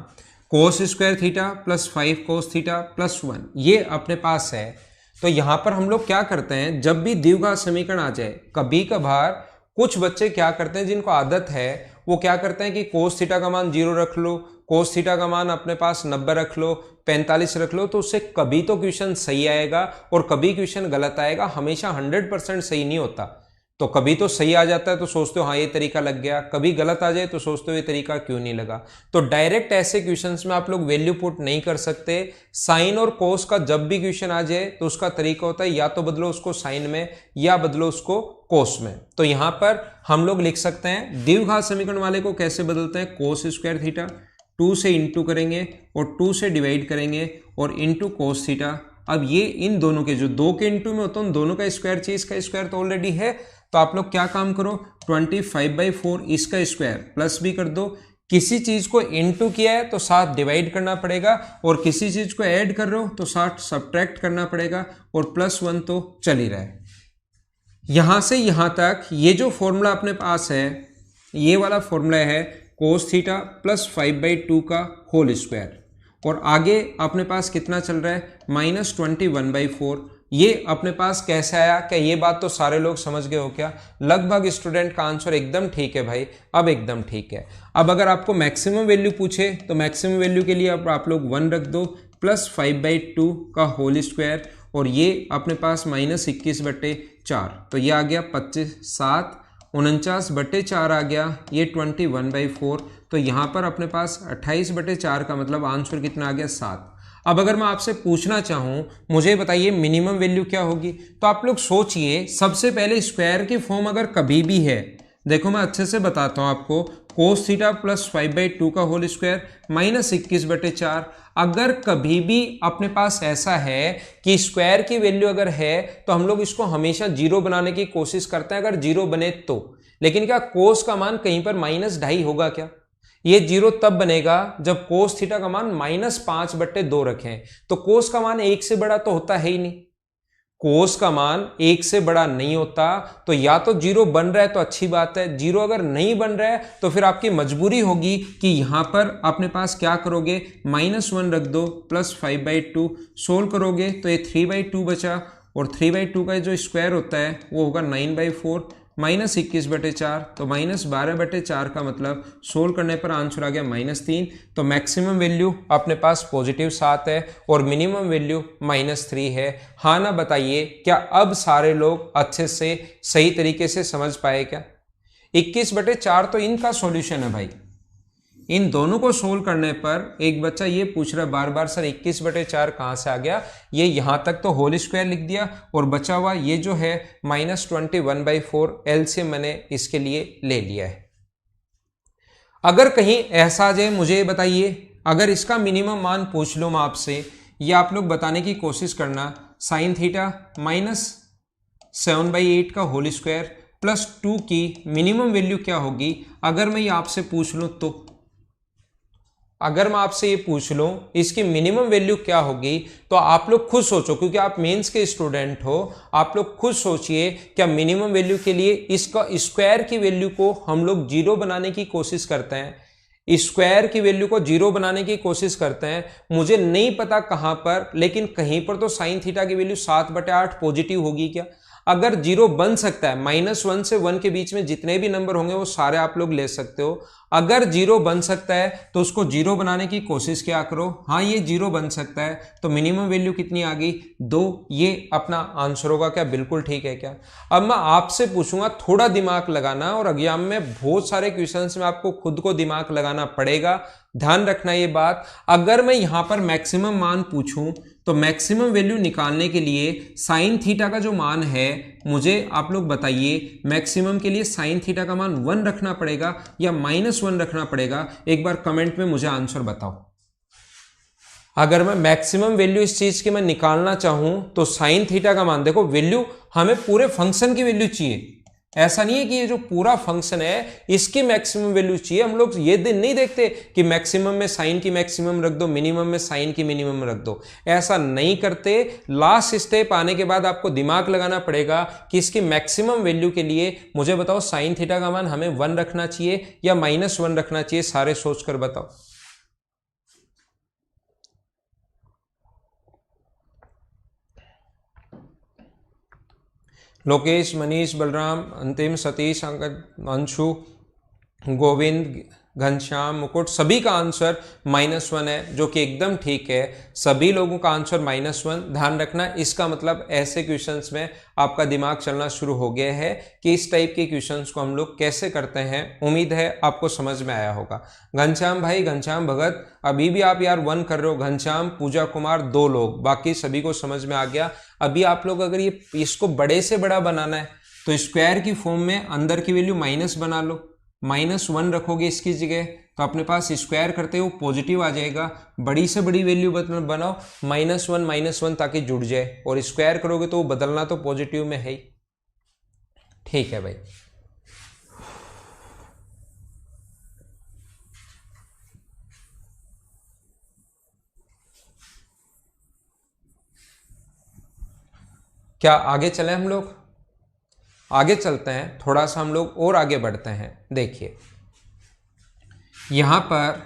Cos square theta plus 5 cos theta plus 1 ये अपने पास है। तो यहां पर हम लोग क्या करते हैं, जब भी द्विघात समीकरण आ जाए, कभी कभार कुछ बच्चे क्या करते हैं, जिनको आदत है वो क्या करते हैं कि कोस थीटा का मान 0 रख लो, कोस थीटा का मान अपने पास 90 रख लो, 45 रख लो, तो उससे कभी तो क्वेश्चन सही आएगा और कभी क्वेश्चन गलत आएगा। हमेशा 100% सही नहीं होता। तो कभी तो सही आ जाता है तो सोचते हो हाँ ये तरीका लग गया, कभी गलत आ जाए तो सोचते हो ये तरीका क्यों नहीं लगा। तो डायरेक्ट ऐसे क्वेश्चंस में आप लोग वैल्यू पुट नहीं कर सकते। साइन और कोस का जब भी क्वेश्चन आ जाए तो उसका तरीका होता है या तो बदलो उसको साइन में या बदलो उसको कोस में। तो यहां पर हम लोग लिख सकते हैं द्विघात समीकरण वाले को कैसे बदलते हैं, कोस स्क्वायर थीटा 2 से इंटू करेंगे और 2 से डिवाइड करेंगे और इंटू कोस थीटा। अब ये इन दोनों के जो 2 के इंटू में होता है उन दोनों का स्क्वायर चाहिए, इसका स्क्वायर तो ऑलरेडी है। तो आप लोग क्या काम करो, 25/4 इसका स्क्वायर प्लस भी कर दो। किसी चीज को इंटू किया है तो साथ डिवाइड करना पड़ेगा और किसी चीज को ऐड कर रहे हो तो साथ सब्ट्रैक्ट करना पड़ेगा और +1 तो चल ही रहा है। यहां से यहां तक ये जो फॉर्मूला अपने पास है, ये वाला फॉर्मूला है कोस थीटा प्लस 5/2 का होल स्क्वायर। और आगे अपने पास कितना चल रहा है, -21/4। ये अपने पास कैसे आया, क्या ये बात तो सारे लोग समझ गए हो क्या? लगभग स्टूडेंट का आंसर एकदम ठीक है भाई, अब एकदम ठीक है। अब अगर आपको मैक्सिमम वैल्यू पूछे तो मैक्सिमम वैल्यू के लिए अब आप लोग 1 रख दो, प्लस 5/2 का होल स्क्वायर और ये अपने पास -21/4। तो ये आ गया 25, 7 49/4 आ गया, ये 21/4। तो यहाँ पर अपने पास 28/4 का मतलब आंसर कितना आ गया, 7। अब अगर मैं आपसे पूछना चाहूँ मुझे बताइए मिनिमम वैल्यू क्या होगी, तो आप लोग सोचिए। सबसे पहले स्क्वायर की फॉर्म अगर कभी भी है, देखो मैं अच्छे से बताता हूँ आपको, कोस थीटा प्लस 5/2 का होल स्क्वायर -21/4। अगर कभी भी अपने पास ऐसा है कि स्क्वायर की वैल्यू अगर है तो हम लोग इसको हमेशा 0 बनाने की कोशिश करते हैं, अगर 0 बने तो। लेकिन क्या कोस का मान कहीं पर -2.5 होगा क्या? ये 0 तब बनेगा जब कोस थीटा का मान -5/2 रखें। तो कोस का मान 1 से बड़ा तो होता है ही नहीं, कोस का मान 1 से बड़ा नहीं होता। तो या तो 0 बन रहा है तो अच्छी बात है, 0 अगर नहीं बन रहा है तो फिर आपकी मजबूरी होगी कि यहां पर अपने पास क्या करोगे, -1 रख दो, प्लस 5/2 सोल्व करोगे तो ये 3/2 बचा और 3/2 का जो स्क्वायर होता है वो होगा 9/4 -21/4। तो -12/4 का मतलब सोल्व करने पर आंसर आ गया -3। तो मैक्सिमम वैल्यू अपने पास पॉजिटिव 7 है और मिनिमम वैल्यू -3 है। हाँ ना बताइए, क्या अब सारे लोग अच्छे से सही तरीके से समझ पाए क्या? 21/4 तो इनका सॉल्यूशन है भाई। इन दोनों को सोल्व करने पर एक बच्चा ये पूछ रहा है बार बार, सर 21/4 कहां से आ गया? ये यहां तक तो होल स्क्वायर लिख दिया और बचा हुआ ये जो है -21/4 एलसीएम मैंने इसके लिए ले लिया है। अगर कहीं ऐसा आ जाए, मुझे बताइए, अगर इसका मिनिमम मान पूछ लो मैं आपसे, ये आप लोग बताने की कोशिश करना। साइन थीटा -7/8 का होल स्क्वायर प्लस 2 की मिनिमम वैल्यू क्या होगी? अगर मैं ये आपसे पूछ लूं तो, अगर मैं आपसे ये पूछ लूं इसकी मिनिमम वैल्यू क्या होगी, तो आप लोग खुद सोचो, क्योंकि आप मेंस के स्टूडेंट हो, आप लोग खुद सोचिए क्या मिनिमम वैल्यू के लिए इसका स्क्वायर की वैल्यू को हम लोग 0 बनाने की कोशिश करते हैं। स्क्वायर की वैल्यू को 0 बनाने की कोशिश करते हैं, मुझे नहीं पता कहां पर, लेकिन कहीं पर तो साइन थीटा की वैल्यू 7/8 पॉजिटिव होगी क्या? अगर जीरो बन सकता है, -1 से 1 के बीच में जितने भी नंबर होंगे वो सारे आप लोग ले सकते हो। अगर जीरो बन सकता है तो उसको जीरो बनाने की कोशिश क्या करो। हाँ, ये जीरो बन सकता है तो मिनिमम वैल्यू कितनी आ गई, 2। ये अपना आंसर होगा क्या, बिल्कुल ठीक है क्या। अब मैं आपसे पूछूंगा थोड़ा दिमाग लगाना, और एग्जाम में बहुत सारे क्वेश्चंस में आपको खुद को दिमाग लगाना पड़ेगा। ध्यान रखना ये बात, अगर मैं यहां पर मैक्सिमम मान पूछूं तो मैक्सिमम वैल्यू निकालने के लिए साइन थीटा का जो मान है, मुझे आप लोग बताइए मैक्सिमम के लिए साइन थीटा का मान 1 रखना पड़ेगा या -1 रखना पड़ेगा। एक बार कमेंट में मुझे आंसर बताओ। अगर मैं मैक्सिमम वैल्यू इस चीज की मैं निकालना चाहूं तो साइन थीटा का मान, देखो वैल्यू हमें पूरे फंक्शन की वैल्यू चाहिए, ऐसा नहीं है कि ये जो पूरा फंक्शन है इसकी मैक्सिमम वैल्यू चाहिए। हम लोग ये दिन नहीं देखते कि मैक्सिमम में साइन की मैक्सिमम रख दो, मिनिमम में साइन की मिनिमम रख दो, ऐसा नहीं करते। लास्ट स्टेप आने के बाद आपको दिमाग लगाना पड़ेगा कि इसकी मैक्सिमम वैल्यू के लिए मुझे बताओ साइन थीटा का मान हमें 1 रखना चाहिए या -1 रखना चाहिए, सारे सोचकर बताओ। लोकेश, मनीष, बलराम, अंतिम, सतीश, अंकज, अंशु, गोविंद, घनश्याम, मुकुट, सभी का आंसर -1 है, जो कि एकदम ठीक है। सभी लोगों का आंसर -1। ध्यान रखना, इसका मतलब ऐसे क्वेश्चंस में आपका दिमाग चलना शुरू हो गया है कि इस टाइप के क्वेश्चंस को हम लोग कैसे करते हैं। उम्मीद है आपको समझ में आया होगा। घनश्याम भाई, घनश्याम भगत, अभी भी आप यार 1 कर रहे हो। घनश्याम, पूजा कुमार, 2 लोग, बाकी सभी को समझ में आ गया। अभी आप लोग अगर ये इसको बड़े से बड़ा बनाना है तो स्क्वायर की फॉर्म में अंदर की वैल्यू माइनस बना लो, -1 रखोगे इसकी जगह तो अपने पास स्क्वायर करते हो पॉजिटिव आ जाएगा। बड़ी से बड़ी वैल्यू बनाओ -1 ताकि जुड़ जाए, और स्क्वायर करोगे तो बदलना तो पॉजिटिव में है ही। ठीक है भाई, क्या आगे चले हम लोग? आगे चलते हैं, थोड़ा सा हम लोग और आगे बढ़ते हैं। देखिए यहां पर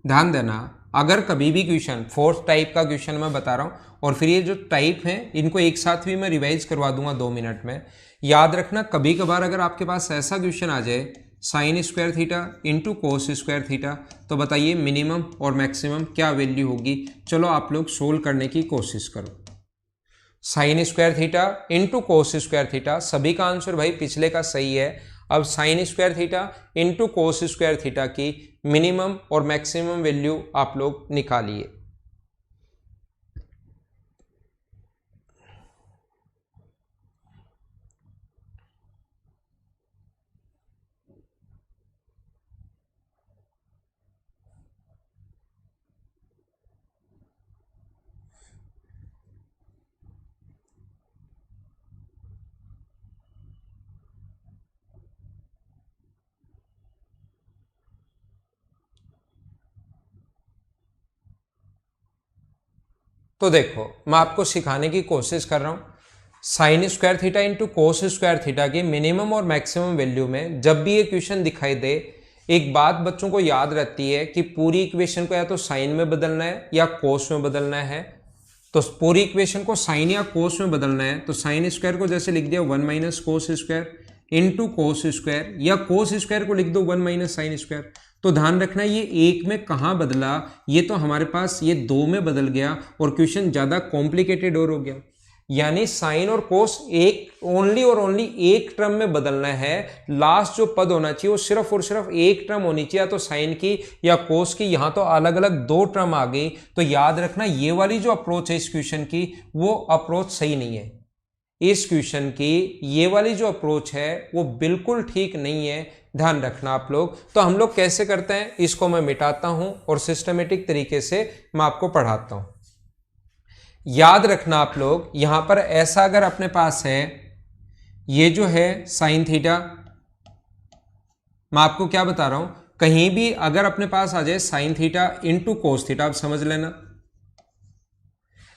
ध्यान देना, अगर कभी भी क्वेश्चन, 4th टाइप का क्वेश्चन मैं बता रहा हूं, और फिर ये जो टाइप हैं इनको एक साथ भी मैं रिवाइज करवा दूंगा 2 मिनट में। याद रखना, कभी कभार अगर आपके पास ऐसा क्वेश्चन आ जाए sign square theta into cos square theta, तो बताइए मिनिमम और मैक्सिमम क्या वैल्यू होगी। चलो आप लोग सोल्व करने की कोशिश करो। Sign square theta into cos square theta, सभी का आंसर भाई पिछले का सही है। अब sign square theta into cos square theta की मिनिमम और मैक्सिमम वैल्यू आप लोग निकालिए। तो देखो मैं आपको सिखाने की कोशिश कर रहा हूं, sign square theta into cos square theta की मिनिमम और मैक्सिमम वैल्यू में जब भी ये क्वेश्चन दिखाई दे, एक बात बच्चों को याद रहती है कि पूरी इक्वेशन को या तो साइन में बदलना है या कोस में बदलना है। तो पूरी इक्वेशन को साइन या कोस में बदलना है तो साइन स्क्वायर को जैसे लिख दिया 1 - cos square into cos square, या कोस स्क्वायर को लिख दो 1 - साइन स्क्वायर। तो ध्यान रखना ये एक में कहाँ बदला, ये तो हमारे पास ये 2 में बदल गया और क्वेश्चन ज्यादा कॉम्प्लिकेटेड और हो गया। यानी साइन और कोस एक ओनली और ओनली एक टर्म में बदलना है। लास्ट जो पद होना चाहिए वो सिर्फ और सिर्फ एक टर्म होनी चाहिए, या तो साइन की या कोस की। यहां तो अलग अलग 2 टर्म आ गई। तो याद रखना ये वाली जो अप्रोच है इस क्वेश्चन की, वो अप्रोच सही नहीं है। इस क्वेश्चन की ये वाली जो अप्रोच है वो बिल्कुल ठीक नहीं है, ध्यान रखना आप लोग। तो हम लोग कैसे करते हैं, इसको मैं मिटाता हूं और सिस्टमेटिक तरीके से मैं आपको पढ़ाता हूं। याद रखना आप लोग, यहां पर ऐसा अगर अपने पास है, ये जो है साइन थीटा, मैं आपको क्या बता रहा हूं, कहीं भी अगर अपने पास आ जाए sign theta into cos theta, आप समझ लेना।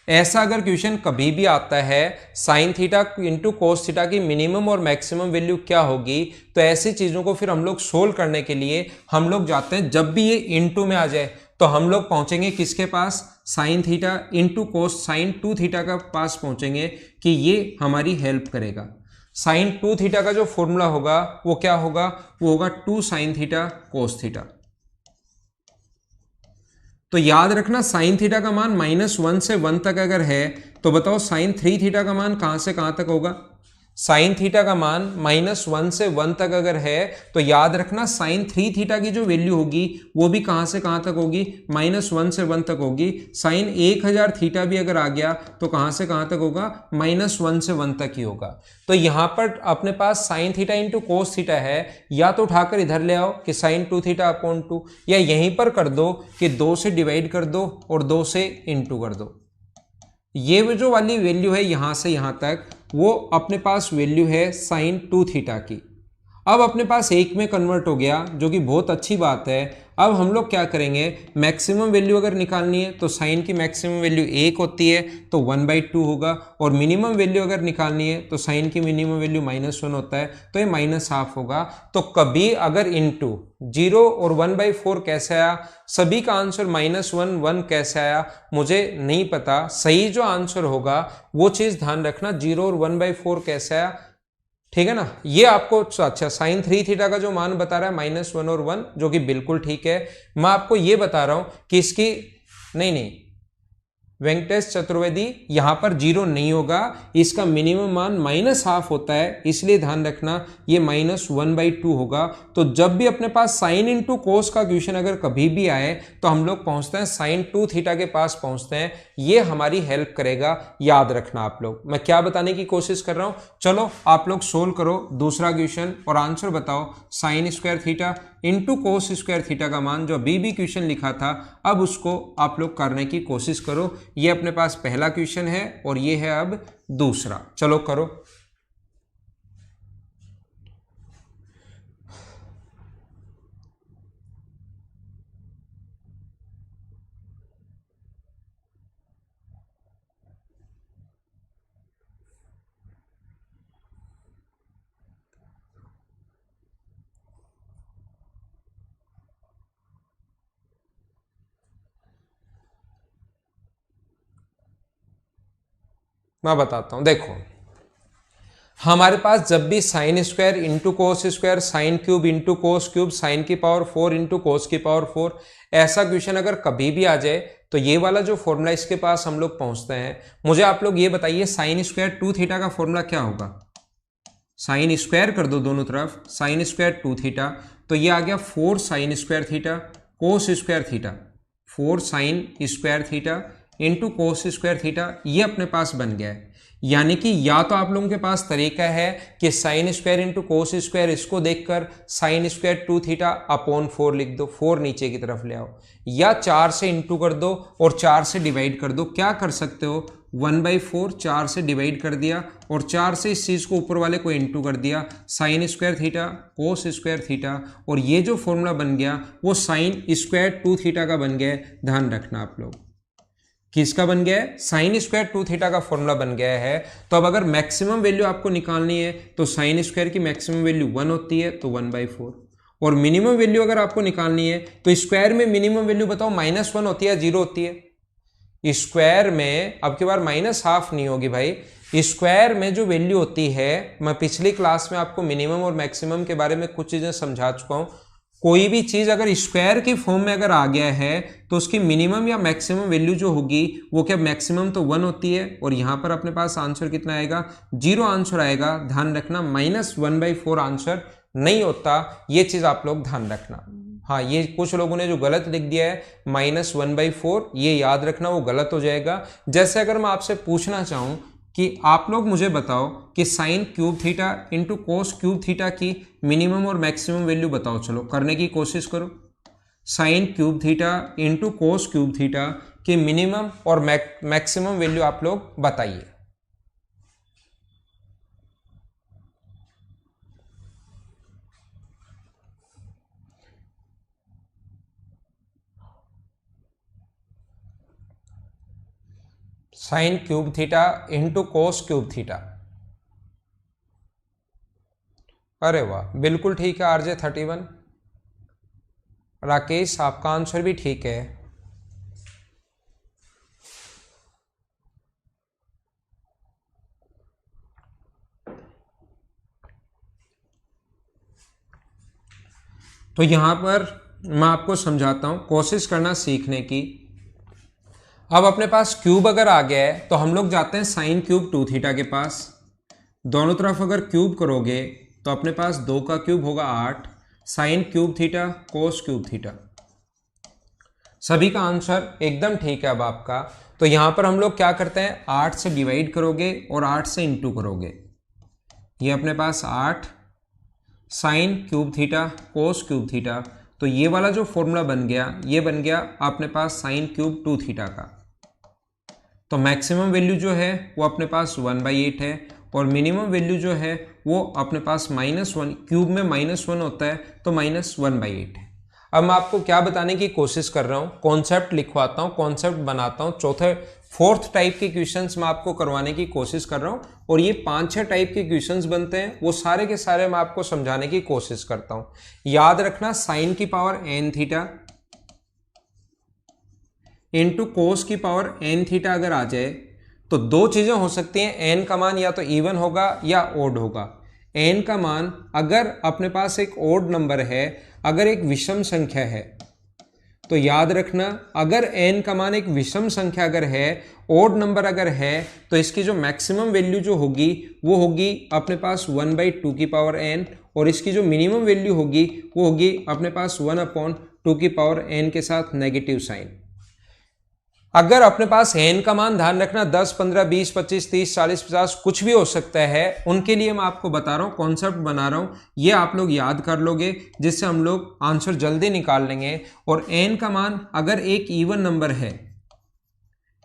ऐसा अगर क्वेश्चन कभी भी आता है sign theta into cos theta की मिनिमम और मैक्सिमम वैल्यू क्या होगी, तो ऐसी चीजों को फिर हम लोग सोल्व करने के लिए हम लोग जाते हैं, जब भी ये इंटू में आ जाए तो हम लोग पहुंचेंगे किसके पास, sine theta into cos sine 2 theta का पास पहुंचेंगे कि ये हमारी हेल्प करेगा। साइन 2 थीटा का जो फॉर्मूला होगा वो क्या होगा, वो होगा 2 साइन थीटा कोस थीटा। तो याद रखना साइन थीटा का मान -1 से 1 तक अगर है तो बताओ साइन 3 थीटा का मान कहां से कहां तक होगा। साइन थीटा का मान -1 से 1 तक अगर है तो याद रखना साइन 3 थीटा की जो वैल्यू होगी वो भी कहां से कहां तक होगी, -1 से 1 तक होगी। साइन 1000 थीटा भी अगर आ गया तो कहां से कहां तक होगा, -1 से 1 तक ही होगा। तो यहां पर अपने पास sine theta into cos theta है, या तो उठाकर इधर ले आओ कि साइन 2 थीटा अपॉन 2, या यहीं पर कर दो कि 2 से डिवाइड कर दो और 2 से इंटू कर दो। ये जो वाली वैल्यू है यहां से यहां तक, वो अपने पास वैल्यू है साइन 2 थीटा की। अब अपने पास एक में कन्वर्ट हो गया, जो कि बहुत अच्छी बात है। अब हम लोग क्या करेंगे, मैक्सिमम वैल्यू अगर निकालनी है तो साइन की मैक्सिमम वैल्यू 1 होती है तो 1/2 होगा, और मिनिमम वैल्यू अगर निकालनी है तो साइन की मिनिमम वैल्यू -1 होता है तो ये -1/2 होगा। तो कभी अगर इनटू 0 और 1/4 कैसे आया, सभी का आंसर -1 1 कैसे आया मुझे नहीं पता। सही जो आंसर होगा वो चीज ध्यान रखना, 0 और 1/4 कैसे आया, ठीक है ना। ये आपको अच्छा साइन 3 थीटा का जो मान बता रहा है -1 और 1, जो कि बिल्कुल ठीक है। मैं आपको ये बता रहा हूं कि इसकी नहीं वेंकटेश चतुर्वेदी यहां पर 0 नहीं होगा, इसका मिनिमम मान -1/2 होता है, इसलिए ध्यान रखना ये -1/2 होगा। तो जब भी अपने पास साइन इंटू कोस का क्वेश्चन अगर कभी भी आए तो हम लोग पहुंचते हैं साइन 2 थीटा के पास पहुंचते हैं, ये हमारी हेल्प करेगा। याद रखना आप लोग मैं क्या बताने की कोशिश कर रहा हूं। चलो आप लोग सोल्व करो दूसरा क्वेश्चन और आंसर बताओ। Sign square theta into cos square theta का मान जो अभी भी क्वेश्चन लिखा था, अब उसको आप लोग करने की कोशिश करो। ये अपने पास पहला क्वेश्चन है और ये है अब दूसरा, चलो करो। मैं बताता हूं, देखो हमारे पास जब भी sine square into cos square, sine cube into cos cube, sine की पावर 4 इंटू कोस की पावर 4, ऐसा क्वेश्चन अगर कभी भी आ जाए तो ये वाला जो फॉर्मूला इसके पास हम लोग पहुंचते हैं। मुझे आप लोग ये बताइए साइन स्क्वायर 2 थीटा का फॉर्मूला क्या होगा। साइन स्क्वायर कर दो दोनों तरफ, साइन स्क्वायर 2 थीटा, तो ये आ गया 4 sign square theta cos square theta, 4 sign square theta into cos square theta, ये अपने पास बन गया है। यानी कि या तो आप लोगों के पास तरीका है कि sign square into cos square, इसको देखकर साइन स्क्वायर 2 थीटा अपॉन 4 लिख दो, 4 नीचे की तरफ ले आओ, या 4 से इंटू कर दो और 4 से डिवाइड कर दो। क्या कर सकते हो, 1/4 4 से डिवाइड कर दिया और 4 से इस चीज को ऊपर वाले को इंटू कर दिया, sign square theta cos square theta, और ये जो फॉर्मूला बन गया वो साइन स्क्वायर 2 थीटा का बन गया है। ध्यान रखना आप लोग किसका बन गया है, साइन स्क्वायर 2 थीटा का फॉर्मूला बन गया है। तो अब अगर मैक्सिमम वैल्यू आपको निकालनी है तो साइन स्क्वायर की मैक्सिमम वैल्यू 1 होती है तो 1/4, और मिनिमम वैल्यू अगर आपको निकालनी है तो स्क्वायर में मिनिमम वैल्यू बताओ -1 होती है 0 होती है। स्क्वायर में अब की बार -1/2 नहीं होगी भाई, स्क्वायर में जो वैल्यू होती है, मैं पिछली क्लास में आपको मिनिमम और मैक्सिमम के बारे में कुछ चीजें समझा चुका हूं। कोई भी चीज अगर स्क्वायर की फॉर्म में अगर आ गया है तो उसकी मिनिमम या मैक्सिमम वैल्यू जो होगी वो क्या, मैक्सिमम तो 1 होती है, और यहां पर अपने पास आंसर कितना आएगा, 0 आंसर आएगा। ध्यान रखना -1/4 आंसर नहीं होता, ये चीज आप लोग ध्यान रखना। हाँ, ये कुछ लोगों ने जो गलत लिख दिया है -1/4, ये याद रखना वो गलत हो जाएगा। जैसे अगर मैं आपसे पूछना चाहूं कि आप लोग मुझे बताओ कि sine cube theta into cos cube theta की मिनिमम और मैक्सिमम वैल्यू बताओ, चलो करने की कोशिश करो। Sine cube theta into cos cube theta की मिनिमम और मैक्सिमम वैल्यू आप लोग बताइए। Sine cube theta into cos cube theta, अरे वाह बिल्कुल ठीक है RJ 31। राकेश आपका आंसर भी ठीक है। तो यहाँ पर मैं आपको समझाता हूँ, कोशिश करना सीखने की। अब अपने पास क्यूब अगर आ गया है तो हम लोग जाते हैं साइन क्यूब 2 थीटा के पास। दोनों तरफ अगर क्यूब करोगे तो अपने पास 2 का क्यूब होगा 8, sine cube theta cos cube theta. सभी का आंसर एकदम ठीक है। अब आपका तो यहां पर हम लोग क्या करते हैं, 8 से डिवाइड करोगे और 8 से इंटू करोगे। ये अपने पास 8 sine cube theta cos cube theta, तो ये वाला जो फॉर्मूला बन गया ये बन गया अपने पास साइन क्यूब 2 थीटा का। तो मैक्सिमम वैल्यू जो है वो अपने पास 1/8 है और मिनिमम वैल्यू जो है वो अपने पास -1, क्यूब में -1 होता है तो -1/8 है। अब मैं आपको क्या बताने की कोशिश कर रहा हूँ, कॉन्सेप्ट लिखवाता हूँ, कॉन्सेप्ट बनाता हूँ। फोर्थ टाइप के क्वेश्चंस मैं आपको करवाने की कोशिश कर रहा हूँ और ये 5-6 टाइप के क्वेश्चंस बनते हैं, वो सारे के सारे मैं आपको समझाने की कोशिश करता हूँ। याद रखना साइन की power n theta into cos की पावर n थीटा अगर आ जाए तो दो चीजें हो सकती हैं, n का मान या तो इवन होगा या ओड होगा। n का मान अगर अपने पास एक ओड नंबर है, अगर एक विषम संख्या है, तो याद रखना अगर n का मान एक विषम संख्या अगर है, ओड नंबर अगर है, तो इसकी जो मैक्सिमम वैल्यू जो होगी वो होगी अपने पास 1/2 की पावर n और इसकी जो मिनिमम वैल्यू होगी वो होगी अपने पास 1/2 की पावर n के साथ नेगेटिव साइन। अगर अपने पास n का मान ध्यान रखना 10, 15, 20, 25, 30, 40, 50 कुछ भी हो सकता है, उनके लिए मैं आपको बता रहा हूं, कॉन्सेप्ट बना रहा हूं, ये आप लोग याद कर लोगे जिससे हम लोग आंसर जल्दी निकाल लेंगे। और n का मान अगर एक इवन नंबर है,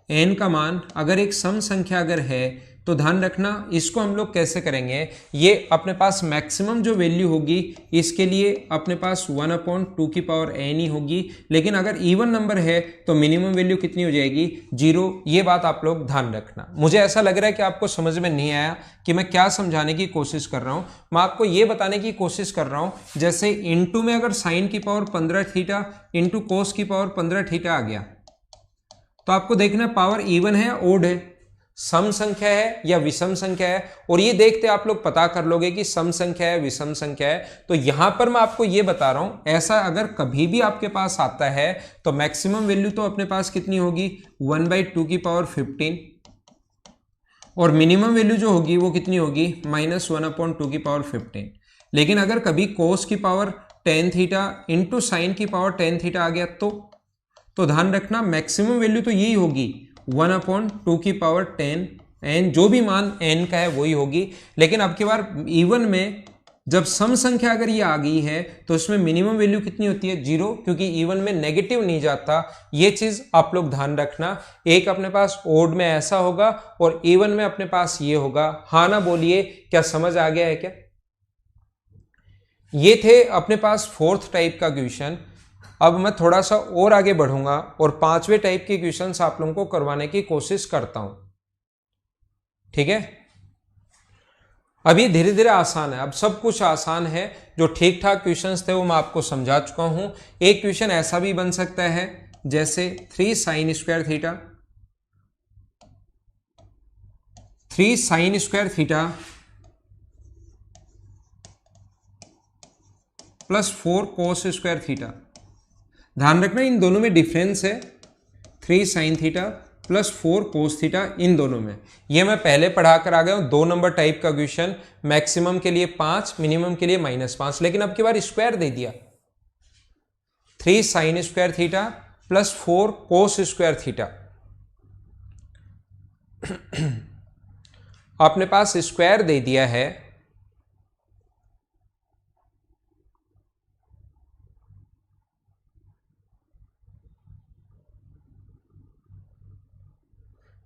n का मान अगर एक सम संख्या अगर है, तो ध्यान रखना इसको हम लोग कैसे करेंगे, ये अपने पास मैक्सिमम जो वैल्यू होगी इसके लिए अपने पास 1/2 की पावर n ही होगी। लेकिन अगर इवन नंबर है तो मिनिमम वैल्यू कितनी हो जाएगी, 0। ये बात आप लोग ध्यान रखना। मुझे ऐसा लग रहा है कि आपको समझ में नहीं आया कि मैं क्या समझाने की कोशिश कर रहा हूं। मैं आपको ये बताने की कोशिश कर रहा हूं, जैसे इंटू में अगर साइन की पावर 15 थीटा इंटू कोस की पावर 15 थीटा आ गया, तो आपको देखना पावर इवन है या ओड है, सम संख्या है या विषम संख्या है, और ये देखते आप लोग पता कर लोगे कि सम संख्या है विषम संख्या है। तो यहां पर मैं आपको ये बता रहा हूं, ऐसा अगर कभी भी आपके पास आता है तो मैक्सिमम वैल्यू तो अपने पास कितनी होगी 1/2 की पावर 15 और मिनिमम वैल्यू जो होगी वो कितनी होगी -1/2 की पावर 15। लेकिन अगर कभी कोस की power tan theta into sine की पावर tan थीटा आ गया तो ध्यान रखना मैक्सिमम वैल्यू तो यही होगी 1/2 की पावर 10 n, जो भी मान n का है वही होगी। लेकिन अब की बार इवन में जब सम संख्या अगर ये आ गई है तो इसमें मिनिमम वैल्यू कितनी होती है 0, क्योंकि इवन में नेगेटिव नहीं जाता। ये चीज आप लोग ध्यान रखना। एक अपने पास ओड में ऐसा होगा और इवन में अपने पास ये होगा। हाँ ना बोलिए, क्या समझ आ गया है क्या? ये थे अपने पास फोर्थ टाइप का क्वेश्चन। अब मैं थोड़ा सा और आगे बढ़ूंगा और 5वें टाइप के क्वेश्चंस आप लोगों को करवाने की कोशिश करता हूं, ठीक है? अभी धीरे धीरे आसान है, अब सब कुछ आसान है। जो ठीक ठाक क्वेश्चंस थे वो मैं आपको समझा चुका हूं। एक क्वेश्चन ऐसा भी बन सकता है जैसे 3 sin square theta, 3 sin square theta plus 4 cos square theta. ध्यान रखना इन दोनों में डिफरेंस है, 3 sin theta plus 4 cos theta, इन दोनों में। ये मैं पहले पढ़ा कर आ गया हूं। 2 नंबर टाइप का क्वेश्चन, मैक्सिमम के लिए 5, मिनिमम के लिए -5, लेकिन अब की बार स्क्वायर दे दिया। 3 sin square theta plus 4 cos square theta. अपने पास स्क्वायर दे दिया है,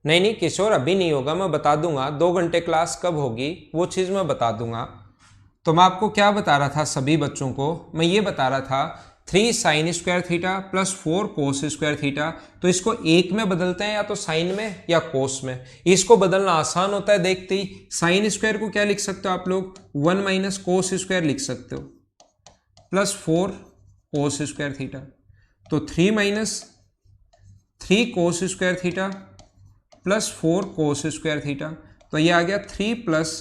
नहीं किशोर अभी नहीं होगा, मैं बता दूंगा 2 घंटे क्लास कब होगी वो चीज़ मैं बता दूंगा। तो मैं आपको क्या बता रहा था, सभी बच्चों को मैं ये बता रहा था 3 sin square theta plus 4 cos square theta. तो इसको एक में बदलते हैं, या तो साइन में या कोस में। इसको बदलना आसान होता है देखते ही। साइन स्क्वायर को क्या लिख सकते हो आप लोग, 1 - cos स्क्वायर लिख सकते हो, प्लस 4 cos स्क्वायर थीटा। तो 3 - 3 cos square theta plus 4 cos square theta. तो ये आ गया 3 +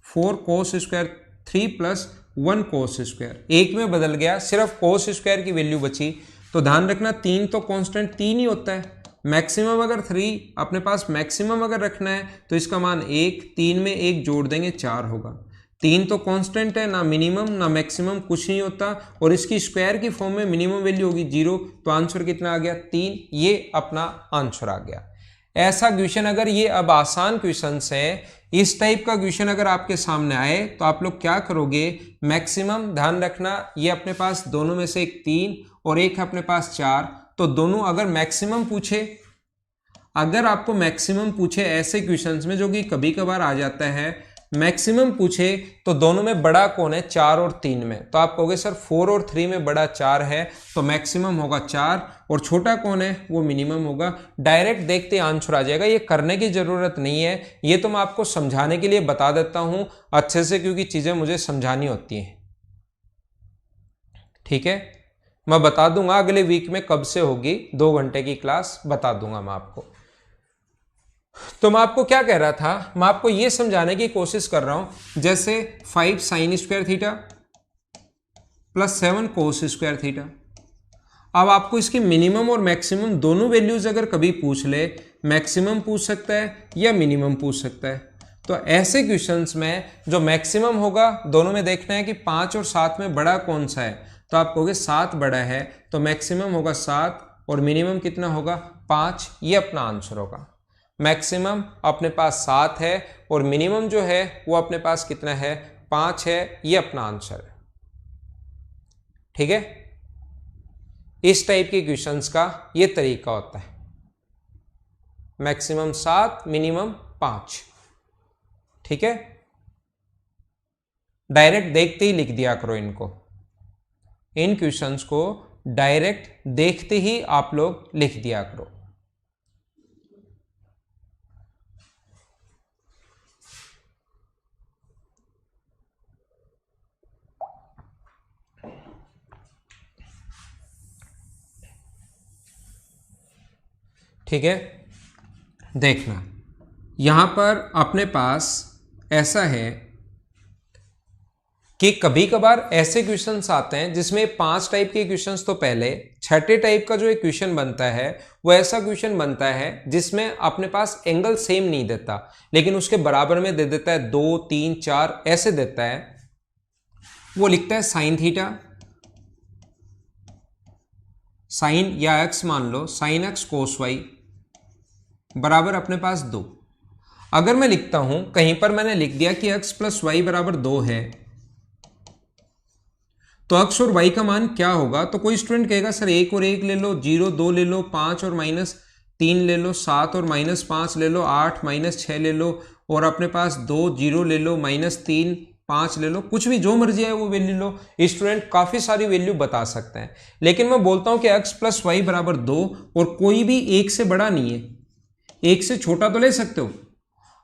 4 cos स्क्वायर, 3 + 1 कोस स्क्वायर, एक में बदल गया, सिर्फ कोस स्क्वायर की वैल्यू बची। तो ध्यान रखना 3 तो कांस्टेंट 3 ही होता है, मैक्सिमम अगर 3 अपने पास मैक्सिमम अगर रखना है तो इसका मान 1, 3 में 1 जोड़ देंगे 4 होगा। 3 तो कांस्टेंट है, ना मिनिमम ना मैक्सिमम कुछ नहीं होता, और इसकी स्क्वायर की फॉर्म में मिनिमम वैल्यू होगी 0, तो आंसर कितना आ गया 3, ये अपना आंसर आ गया। ऐसा क्वेश्चन अगर ये अब आसान क्वेश्चंस हैं, इस टाइप का क्वेश्चन अगर आपके सामने आए तो आप लोग क्या करोगे, मैक्सिमम ध्यान रखना ये अपने पास दोनों में से एक 3 और एक अपने पास 4, तो दोनों अगर मैक्सिमम पूछे, अगर आपको मैक्सिमम पूछे ऐसे क्वेश्चंस में जो कि कभी कभार आ जाता है, मैक्सिमम पूछे तो दोनों में बड़ा कौन है 4 और 3 में, तो आप कहोगे सर 4 और 3 में बड़ा 4 है, तो मैक्सिमम होगा 4 और छोटा कौन है वो मिनिमम होगा। डायरेक्ट देखते आंसर आ जाएगा, ये करने की जरूरत नहीं है, ये तो मैं आपको समझाने के लिए बता देता हूं अच्छे से, क्योंकि चीजें मुझे समझानी होती हैं। ठीक है, मैं बता दूंगा अगले वीक में कब से होगी, 2 घंटे की क्लास बता दूंगा मैं आपको। तो मैं आपको क्या कह रहा था, मैं आपको यह समझाने की कोशिश कर रहा हूं, जैसे 5 साइन स्क्वायर थीटा प्लस 7 कोस स्क्वायर थीटा। अब आपको इसकी मिनिमम और मैक्सिमम दोनों वैल्यूज अगर कभी पूछ ले, मैक्सिमम पूछ सकता है या मिनिमम पूछ सकता है, तो ऐसे क्वेश्चंस में जो मैक्सिमम होगा दोनों में देखना है कि 5 और 7 में बड़ा कौन सा है, तो आप कहोगे 7 बड़ा है, तो मैक्सिमम होगा 7 और मिनिमम कितना होगा 5, ये अपना आंसर होगा। मैक्सिमम अपने पास 7 है और मिनिमम जो है वो अपने पास कितना है 5 है, ये अपना आंसर है। ठीक है, इस टाइप के क्वेश्चंस का ये तरीका होता है, मैक्सिमम 7 मिनिमम 5। ठीक है, डायरेक्ट देखते ही लिख दिया करो इनको, इन क्वेश्चंस को डायरेक्ट देखते ही आप लोग लिख दिया करो। ठीक है, देखना यहां पर अपने पास ऐसा है कि कभी कभार ऐसे क्वेश्चंस आते हैं जिसमें 5 टाइप के क्वेश्चंस तो पहले, छठे टाइप का जो एक क्वेश्चन बनता है वो ऐसा क्वेश्चन बनता है जिसमें अपने पास एंगल सेम नहीं देता, लेकिन उसके बराबर में दे देता है 2, 3, 4 ऐसे देता है। वो लिखता है साइन थीटा, साइन या एक्स मान लो, साइन एक्स कोस वाई बराबर अपने पास 2। अगर मैं लिखता हूं, कहीं पर मैंने लिख दिया कि x प्लस वाई बराबर 2 है, तो x और y का मान क्या होगा, तो कोई स्टूडेंट कहेगा सर 1 और 1 ले लो, 0 2 ले लो, 5 और -3 ले लो, 7 और -5 ले लो, 8 -6 ले लो, और अपने पास 2 0 ले लो, -3 5 ले लो, कुछ भी जो मर्जी है वो वैल्यू लो। स्टूडेंट काफी सारी वैल्यू बता सकते हैं, लेकिन मैं बोलता हूं कि x प्लस वाई बराबर 2 और कोई भी 1 से बड़ा नहीं है, 1 से छोटा तो ले सकते हो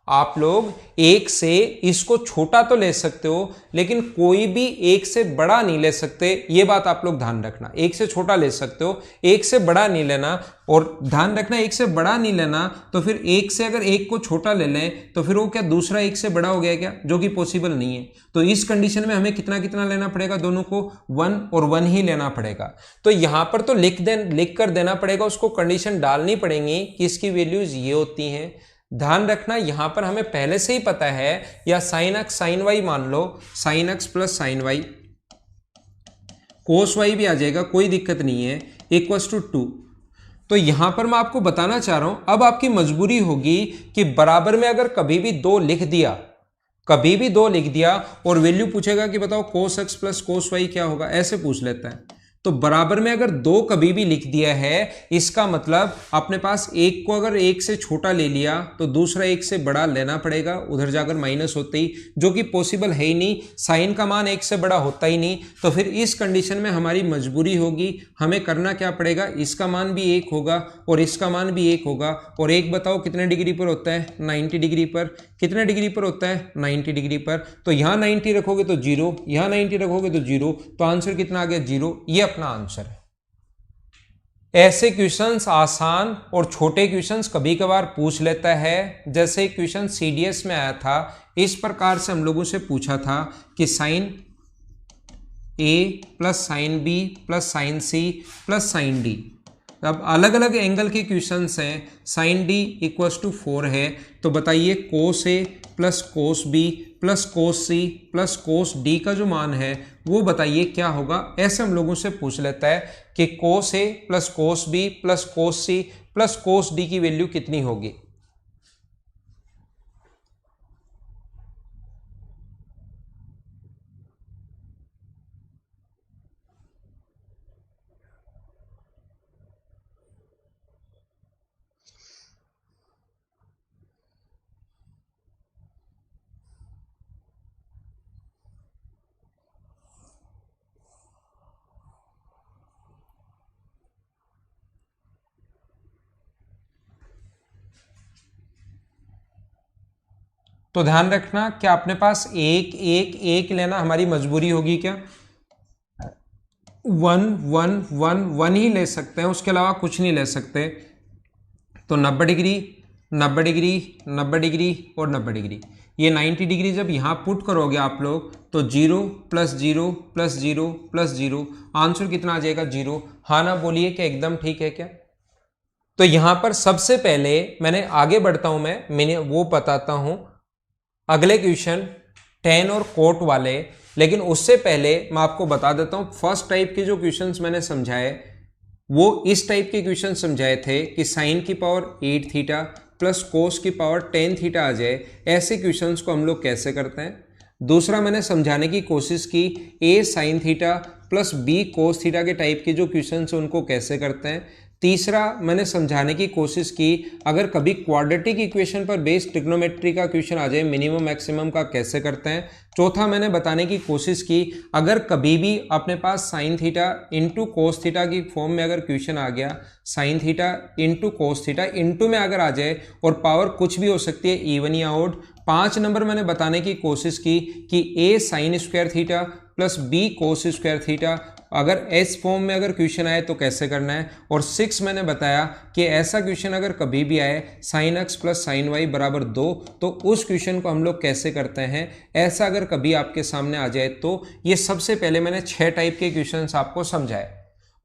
आप लोग, 1 से इसको छोटा तो ले सकते हो, लेकिन कोई भी 1 से बड़ा नहीं ले सकते, ये बात आप लोग ध्यान रखना। 1 से छोटा ले सकते हो, 1 से बड़ा नहीं लेना, और ध्यान रखना 1 से बड़ा नहीं लेना, तो फिर 1 से अगर 1 को छोटा ले लें तो फिर वो क्या दूसरा 1 से बड़ा हो गया क्या, जो कि पॉसिबल नहीं है। तो इस कंडीशन में हमें कितना कितना लेना पड़ेगा, दोनों को 1 और 1 ही लेना पड़ेगा। तो यहां पर तो लिख कर देना पड़ेगा, उसको कंडीशन डालनी पड़ेगी कि इसकी वैल्यूज ये होती हैं। ध्यान रखना यहां पर हमें पहले से ही पता है, या साइन एक्स साइन वाई मान लो, sine x plus sine Y, cos Y भी आ जाएगा, कोई दिक्कत नहीं है, इक्वल्स टू 2। तो यहां पर मैं आपको बताना चाह रहा हूं, अब आपकी मजबूरी होगी कि बराबर में अगर कभी भी 2 लिख दिया, कभी भी 2 लिख दिया और वैल्यू पूछेगा कि बताओ cos x plus cos y क्या होगा, ऐसे पूछ लेता है। तो बराबर में अगर 2 कभी भी लिख दिया है, इसका मतलब अपने पास 1 को अगर 1 से छोटा ले लिया तो दूसरा 1 से बड़ा लेना पड़ेगा, उधर जाकर माइनस होते ही, जो कि पॉसिबल है ही नहीं, साइन का मान 1 से बड़ा होता ही नहीं। तो फिर इस कंडीशन में हमारी मजबूरी होगी, हमें करना क्या पड़ेगा, इसका मान भी 1 होगा और इसका मान भी 1 होगा, और 1 बताओ कितने डिग्री पर होता है, 90 डिग्री पर। कितने डिग्री पर होता है, 90 डिग्री पर। तो यहां 90 रखोगे तो 0, यहां 90 रखोगे तो 0, तो आंसर कितना आ गया 0, ये अपना आंसर है। ऐसे क्वेश्चंस आसान और छोटे क्वेश्चंस कभी कभार पूछ लेता है, जैसे क्वेश्चन सीडीएस में आया था, इस प्रकार से हम लोगों से पूछा था कि sine A plus sine B plus sine C plus sine D. अब अलग अलग एंगल के क्वेश्चंस हैं, साइन डी इक्वल्स टू 4 है, तो बताइए cos A plus cos B plus cos C plus cos D का जो मान है वो बताइए क्या होगा। ऐसे हम लोगों से पूछ लेता है कि cos A plus cos B plus cos C plus cos D की वैल्यू कितनी होगी। तो ध्यान रखना कि अपने पास एक एक एक लेना हमारी मजबूरी होगी क्या, 1 1 1 1 ही ले सकते हैं, उसके अलावा कुछ नहीं ले सकते। तो 90 डिग्री 90 डिग्री 90 डिग्री और 90 डिग्री, ये 90 डिग्री जब यहाँ पुट करोगे आप लोग तो 0 प्लस 0 प्लस 0 प्लस 0, आंसर कितना आ जाएगा 0। हाँ ना बोलिए क्या एकदम ठीक है क्या। तो यहां पर सबसे पहले मैंने आगे बढ़ता हूं, मैंने वो बताता हूं अगले क्वेश्चन टेन और कोट वाले, लेकिन उससे पहले मैं आपको बता देता हूं फर्स्ट टाइप के जो क्वेश्चंस मैंने समझाए वो इस टाइप के क्वेश्चन समझाए थे कि साइन की पावर 8 थीटा प्लस कोस की पावर 10 थीटा आ जाए, ऐसे क्वेश्चंस को हम लोग कैसे करते हैं। दूसरा मैंने समझाने की कोशिश की A sine theta plus B cos theta के टाइप के जो क्वेश्चंस हैं उनको कैसे करते हैं। तीसरा मैंने समझाने की कोशिश की अगर कभी क्वाड्रेटिक इक्वेशन पर बेस्ड ट्रिग्नोमेट्री का क्वेश्चन आ जाए मिनिमम मैक्सिमम का कैसे करते हैं। चौथा मैंने बताने की कोशिश की अगर कभी भी अपने पास sine theta into cos theta की फॉर्म में अगर क्वेश्चन आ गया, sine theta into cos theta into में अगर आ जाए और पावर कुछ भी हो सकती है इवन या ऑड। 5 नंबर मैंने बताने की कोशिश की कि A sine square theta plus B cos square theta अगर एस फॉर्म में अगर क्वेश्चन आए तो कैसे करना है। और 6 मैंने बताया कि ऐसा क्वेश्चन अगर कभी भी आए sine x plus sine y बराबर 2 तो उस क्वेश्चन को हम लोग कैसे करते हैं। ऐसा अगर कभी आपके सामने आ जाए तो ये सबसे पहले मैंने 6 टाइप के क्वेश्चंस आपको समझाए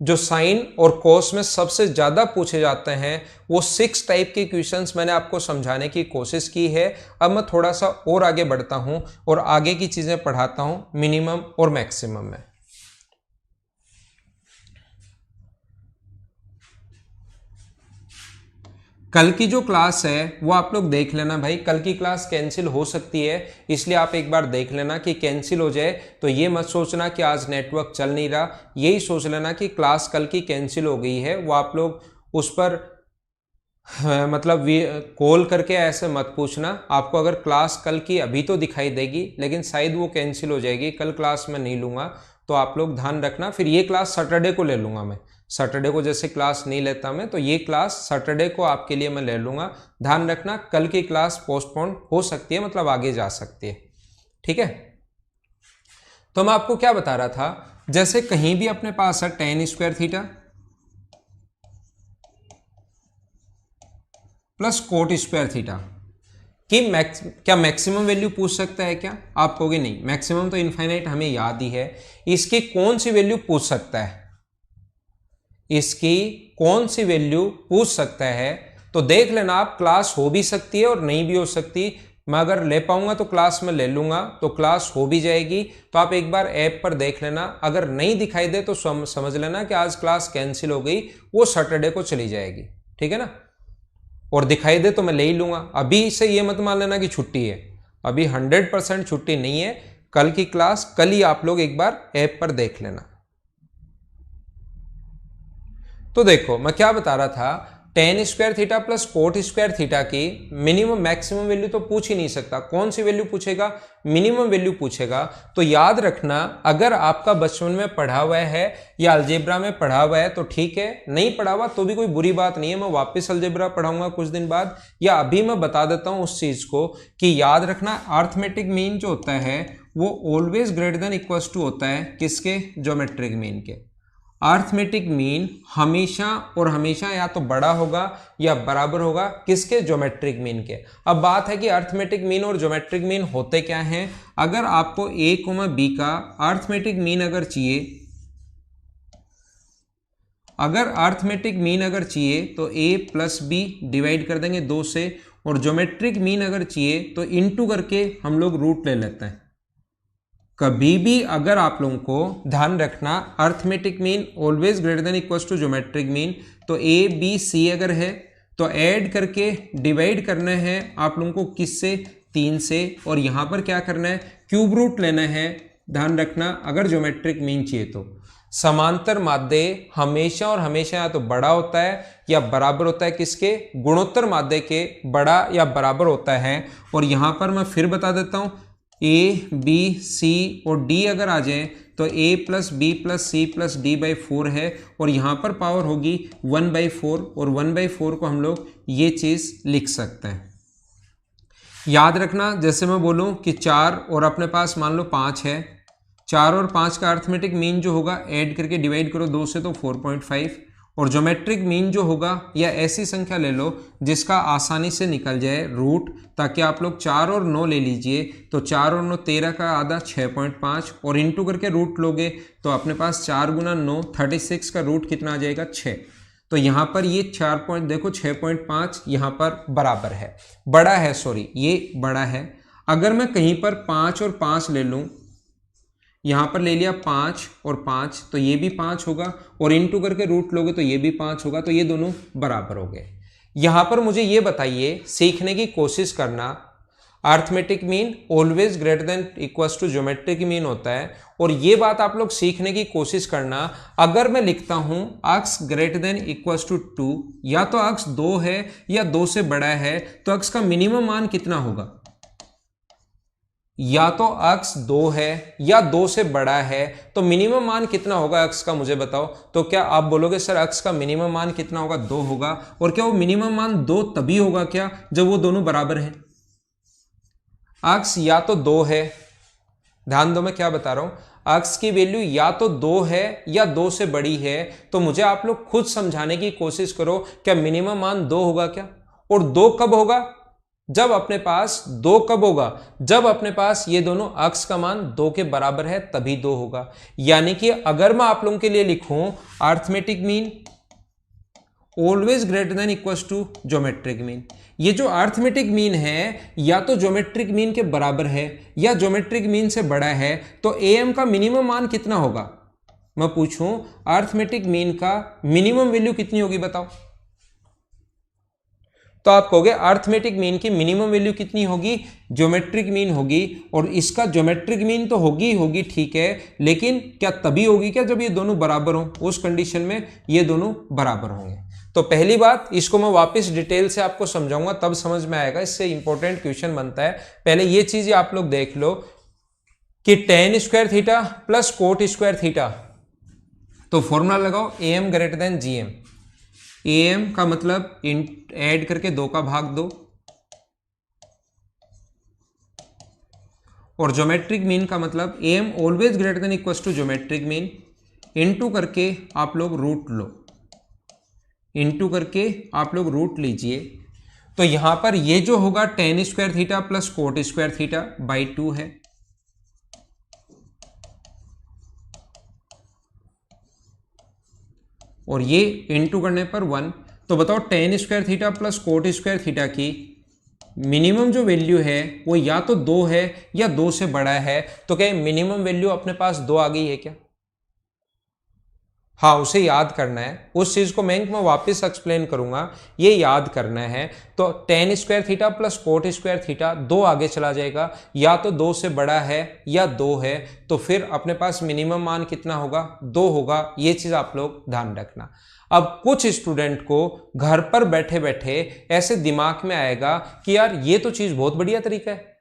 जो साइन और कोस में सबसे ज्यादा पूछे जाते हैं। वो 6 टाइप के क्वेश्चंस मैंने आपको समझाने की कोशिश की है। अब मैं थोड़ा सा और आगे बढ़ता हूं और आगे की चीजें पढ़ाता हूं मिनिमम और मैक्सिमम में। कल की जो क्लास है वो आप लोग देख लेना भाई, कल की क्लास कैंसिल हो सकती है इसलिए आप एक बार देख लेना कि कैंसिल हो जाए तो ये मत सोचना कि आज नेटवर्क चल नहीं रहा, यही सोच लेना कि क्लास कल की कैंसिल हो गई है। वो आप लोग उस पर मतलब कॉल करके ऐसे मत पूछना। आपको अगर क्लास कल की अभी तो दिखाई देगी लेकिन शायद वो कैंसिल हो जाएगी, कल क्लास में नहीं लूँगा, तो आप लोग ध्यान रखना। फिर ये क्लास सैटरडे को ले लूँगा मैं, सैटरडे को जैसे क्लास नहीं लेता मैं तो ये क्लास सैटरडे को आपके लिए मैं ले लूँगा। ध्यान रखना कल की क्लास पोस्टपोन हो सकती है, मतलब आगे जा सकती है, ठीक है। तो मैं आपको क्या बता रहा था, जैसे कहीं भी अपने पास है ten square theta plus coat square theta कि क्या मैक्सिमम वैल्यू पूछ सकता है क्या। आप कहोगे नहीं, मैक्सिमम तो इनफाइनाइट हमें याद ही है, इसकी कौन सी वैल्यू पूछ सकता है, इसकी कौन सी वैल्यू पूछ सकता है। तो देख लेना आप, क्लास हो भी सकती है और नहीं भी हो सकती। मैं अगर ले पाऊंगा तो क्लास में ले लूंगा, तो क्लास हो भी जाएगी। तो आप एक बार ऐप पर देख लेना, अगर नहीं दिखाई दे तो समझ लेना कि आज क्लास कैंसिल हो गई, वो सैटरडे को चली जाएगी, ठीक है ना। और दिखाई दे तो मैं ले ही लूंगा। अभी से ये मत मान लेना कि छुट्टी है, अभी 100% छुट्टी नहीं है। कल की क्लास कल ही आप लोग एक बार ऐप पर देख लेना। तो देखो मैं क्या बता रहा था, ten square theta plus coat square theta की मिनिमम मैक्सिमम वैल्यू तो पूछ ही नहीं सकता। कौन सी वैल्यू पूछेगा, मिनिमम वैल्यू पूछेगा। तो याद रखना अगर आपका बचपन में पढ़ा हुआ है या अलजेब्रा में पढ़ा हुआ है तो ठीक है, नहीं पढ़ा हुआ तो भी कोई बुरी बात नहीं है। मैं वापस अलजेब्रा पढ़ाऊंगा कुछ दिन बाद, या अभी मैं बता देता हूं उस चीज को कि याद रखना अर्थमेटिक मीन जो होता है वो always greater than equals to होता है किसके, ज्योमेट्रिक मीन के। अर्थमेटिक मीन हमेशा और हमेशा या तो बड़ा होगा या बराबर होगा किसके, ज्योमेट्रिक मीन के। अब बात है कि अर्थमेटिक मीन और ज्योमेट्रिक मीन होते क्या हैं। अगर आपको ए कोमा बी का अर्थमेटिक मीन अगर चाहिए, तो a प्लस बी डिवाइड कर देंगे 2 से, और ज्योमेट्रिक मीन अगर चाहिए तो इनटू करके हम लोग रूट ले लेते हैं। कभी भी अगर आप लोगों को ध्यान रखना arithmetic mean always greater than equal to geometric mean, तो ए बी सी अगर है तो ऐड करके डिवाइड करना है आप लोगों को किससे, 3 से, और यहां पर क्या करना है, क्यूब रूट लेना है। ध्यान रखना अगर ज्योमेट्रिक मीन चाहिए तो समांतर माध्य हमेशा और हमेशा या तो बड़ा होता है या बराबर होता है किसके, गुणोत्तर माध्य के बड़ा या बराबर होता है। और यहां पर मैं फिर बता देता हूं, ए बी सी और डी अगर आ जाए तो a plus b plus c plus d by 4 है, और यहाँ पर पावर होगी 1/4, और 1/4 को हम लोग ये चीज़ लिख सकते हैं। याद रखना जैसे मैं बोलूँ कि 4 और अपने पास मान लो 5 है, 4 और 5 का अर्थमेटिक मीन जो होगा ऐड करके डिवाइड करो 2 से तो 4.5, और ज्योमेट्रिक मीन जो होगा या ऐसी संख्या ले लो जिसका आसानी से निकल जाए रूट, ताकि आप लोग 4 और 9 ले लीजिए, तो 4 और 9 13 का आधा 6.5, और इंटू करके रूट लोगे तो अपने पास 4 गुना 9 36 का रूट कितना आ जाएगा, 6। तो यहाँ पर ये 4 पॉइंट देखो 6.5 यहाँ पर बराबर है, बड़ा है, सॉरी ये बड़ा है। अगर मैं कहीं पर 5 और 5 ले लूँ, यहाँ पर ले लिया 5 और 5, तो ये भी 5 होगा, और इनटू करके रूट लोगे तो ये भी 5 होगा, तो ये दोनों बराबर हो गए। यहाँ पर मुझे ये बताइए, सीखने की कोशिश करना, arithmetic mean always greater than equals to geometric mean होता है, और ये बात आप लोग सीखने की कोशिश करना। अगर मैं लिखता हूं x greater than equals to 2, या तो अक्स 2 है या 2 से बड़ा है, तो अक्स का मिनिमम मान कितना होगा, या तो अक्स 2 है या 2 से बड़ा है, तो मिनिमम मान कितना होगा अक्स का, मुझे बताओ। तो क्या आप बोलोगे सर अक्स का मिनिमम मान कितना होगा, 2 होगा, और क्या वो मिनिमम मान 2 तभी होगा क्या जब वो दोनों बराबर हैं। अक्स या तो 2 है, ध्यान दो मैं क्या बता रहा हूं, अक्स की वैल्यू या तो 2 है या 2 से बड़ी है, तो मुझे आप लोग खुद समझाने की कोशिश करो, क्या मिनिमम मान 2 होगा क्या, और 2 कब होगा, जब अपने पास 2 कब होगा, जब अपने पास ये दोनों अक्स का मान 2 के बराबर है तभी 2 होगा। यानी कि अगर मैं आप लोगों के लिए लिखूं arithmetic mean always greater than equals to geometric mean, ये जो अर्थमेटिक मीन है या तो ज्योमेट्रिक मीन के बराबर है या ज्योमेट्रिक मीन से बड़ा है, तो am का मिनिमम मान कितना होगा। मैं पूछूं अर्थमेटिक मीन का मिनिमम वैल्यू कितनी होगी बताओ, तो आप कहोगे अर्थमेटिक मीन की मिनिमम वैल्यू कितनी होगी, ज्योमेट्रिक मीन होगी, और इसका ज्योमेट्रिक मीन तो होगी ठीक है, लेकिन क्या तभी होगी क्या जब ये दोनों बराबर हों, उस कंडीशन में ये दोनों बराबर होंगे। तो पहली बात, इसको मैं वापस डिटेल से आपको समझाऊंगा तब समझ में आएगा, इससे इंपॉर्टेंट क्वेश्चन बनता है। पहले ये चीज आप लोग देख लो कि tan square theta plus coat square theta, तो फॉर्मूला लगाओ am greater then gm। am का मतलब ऐड करके 2 का भाग 2, और ज्योमेट्रिक मीन का मतलब am always greater than equals to geometric mean, into करके आप लोग रूट लो, इनटू करके आप लोग रूट लीजिए। तो यहां पर ये जो होगा tan square theta plus coat square theta by 2 है, और ये इनटू करने पर 1। तो बताओ tan square theta plus coat square theta की मिनिमम जो वैल्यू है वो या तो 2 है या 2 से बड़ा है, तो क्या मिनिमम वैल्यू अपने पास 2 आ गई है क्या। हाँ, उसे याद करना है, उस चीज को मैं वापस एक्सप्लेन करूंगा, ये याद करना है। तो tan square theta plus coat square theta 2 आगे चला जाएगा, या तो 2 से बड़ा है या 2 है, तो फिर अपने पास मिनिमम मान कितना होगा, 2 होगा। ये चीज आप लोग ध्यान रखना। अब कुछ स्टूडेंट को घर पर बैठे बैठे ऐसे दिमाग में आएगा कि यार ये तो चीज बहुत बढ़िया तरीका है,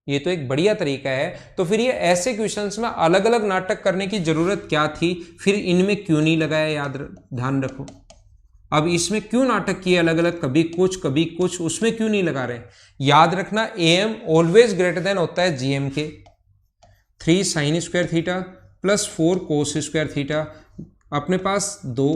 ये तो एक बढ़िया तरीका है, तो फिर ये ऐसे क्वेश्चंस में अलग अलग नाटक करने की जरूरत क्या थी, फिर इनमें क्यों नहीं लगाया, ध्यान रखो। अब इसमें क्यों नाटक किए अलग अलग, कभी कुछ, उसमें क्यों नहीं लगा रहे। याद रखना am ऑलवेज ग्रेटर देन होता है gm के। 3 sin square theta plus 4 cos square theta अपने पास 2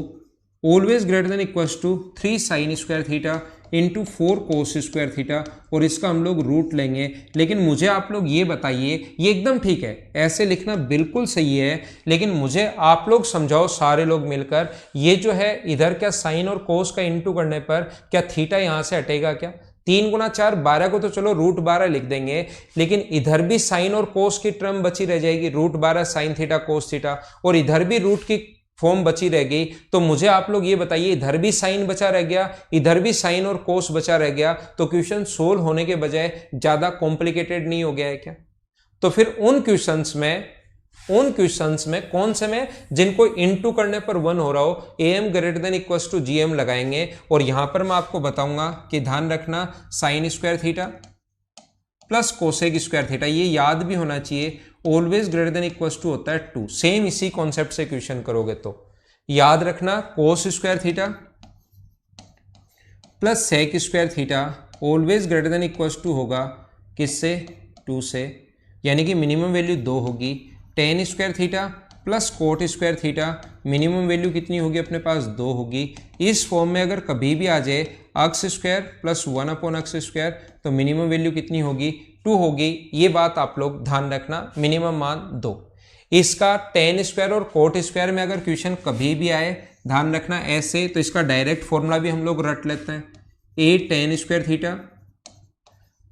always greater than equals to 3 sine square theta into 4 cos square theta, और इसका हम लोग रूट लेंगे। लेकिन मुझे आप लोग ये बताइए, ये एकदम ठीक है, ऐसे लिखना बिल्कुल सही है, लेकिन मुझे आप लोग समझाओ सारे लोग मिलकर, ये जो है इधर क्या साइन और कोस का इंटू करने पर क्या थीटा यहां से हटेगा क्या? 3 गुना 4 12 को तो चलो रूट 12 लिख देंगे, लेकिन इधर भी साइन और कोस की टर्म बची रह जाएगी, root 12 sine theta cos theta, और इधर भी रूट की फॉर्म बची रह गई। तो मुझे आप लोग ये बताइए, इधर भी साइन बचा रह गया, इधर भी साइन और कोस बचा रह गया, तो क्वेश्चन सोल्व होने के बजाय ज्यादा कॉम्प्लिकेटेड नहीं हो गया है क्या? तो फिर उन क्वेश्चंस में कौन से में जिनको इनटू करने पर 1 हो रहा हो, am greater than equals to gm लगाएंगे। और यहां पर मैं आपको बताऊंगा कि ध्यान रखना, sine square theta plus cosec square theta, ये याद भी होना चाहिए, always greater than equals to होता है 2। सेम इसी कॉन्सेप्ट से क्वेश्चन करोगे तो याद रखना, cos square theta plus sec square theta always greater than equals to होगा किससे? 2 से, यानी कि मिनिमम वैल्यू 2 होगी। Ten square theta plus coat square theta, minimum value कितनी होगी अपने पास? 2 होगी। इस फॉर्म में अगर कभी भी आ जाए अक्स स्क्वायर प्लस 1 अपॉन अक्स स्क्वायर, तो मिनिमम वैल्यू कितनी होगी? 2 होगी। ये बात आप लोग ध्यान रखना, मिनिमम मान 2। इसका टेन स्क्वायर और कोट स्क्वायर में अगर क्वेश्चन कभी भी आए, ध्यान रखना ऐसे, तो इसका डायरेक्ट फॉर्मूला भी हम लोग रट लेते हैं, A tan square theta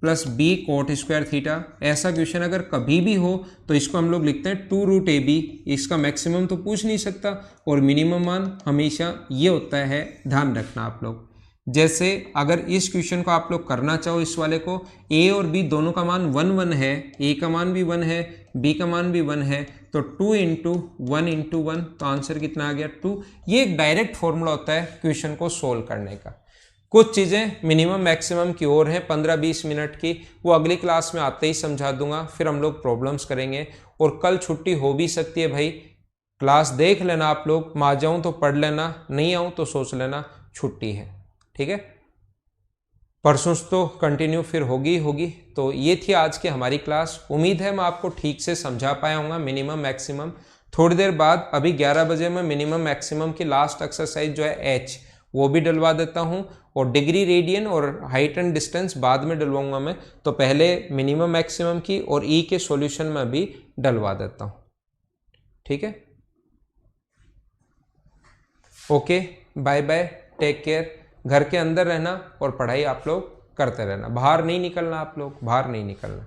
plus B cot square theta. ऐसा क्वेश्चन अगर कभी भी हो तो इसको हम लोग लिखते हैं 2 रूट ए बी। इसका मैक्सिमम तो पूछ नहीं सकता, और मिनिमम मान हमेशा ये होता है, ध्यान रखना आप लोग। जैसे अगर इस क्वेश्चन को आप लोग करना चाहो, इस वाले को, ए और बी दोनों का मान 1 1 है, ए का मान भी 1 है, बी का मान भी 1 है, तो 2 इंटू 1 इंटू 1, तो आंसर कितना आ गया? 2। ये एक डायरेक्ट फॉर्मूला होता है क्वेश्चन को सोल्व करने का। कुछ चीज़ें मिनिमम मैक्सिमम की ओर हैं 15-20 मिनट की, वो अगली क्लास में आते ही समझा दूंगा, फिर हम लोग प्रॉब्लम्स करेंगे। और कल छुट्टी हो भी सकती है भाई, क्लास देख लेना आप लोग, मैं आ जाऊँ तो पढ़ लेना, नहीं आऊँ तो सोच लेना छुट्टी है, ठीक है। परसों तो कंटिन्यू फिर होगी। तो ये थी आज की हमारी क्लास। उम्मीद है मैं आपको ठीक से समझा पाया हूँगा मिनिमम मैक्सिमम। थोड़ी देर बाद अभी 11 बजे मैं मिनिमम मैक्सिमम की लास्ट एक्सरसाइज जो है एच, वो भी डलवा देता हूँ, और डिग्री रेडियन और हाइट एंड डिस्टेंस बाद में डलवाऊंगा मैं। तो पहले मिनिमम मैक्सिमम की और ई के सॉल्यूशन में भी डलवा देता हूँ, ठीक है। Okay, bye bye, take care. घर के अंदर रहना और पढ़ाई आप लोग करते रहना, बाहर नहीं निकलना, आप लोग बाहर नहीं निकलना।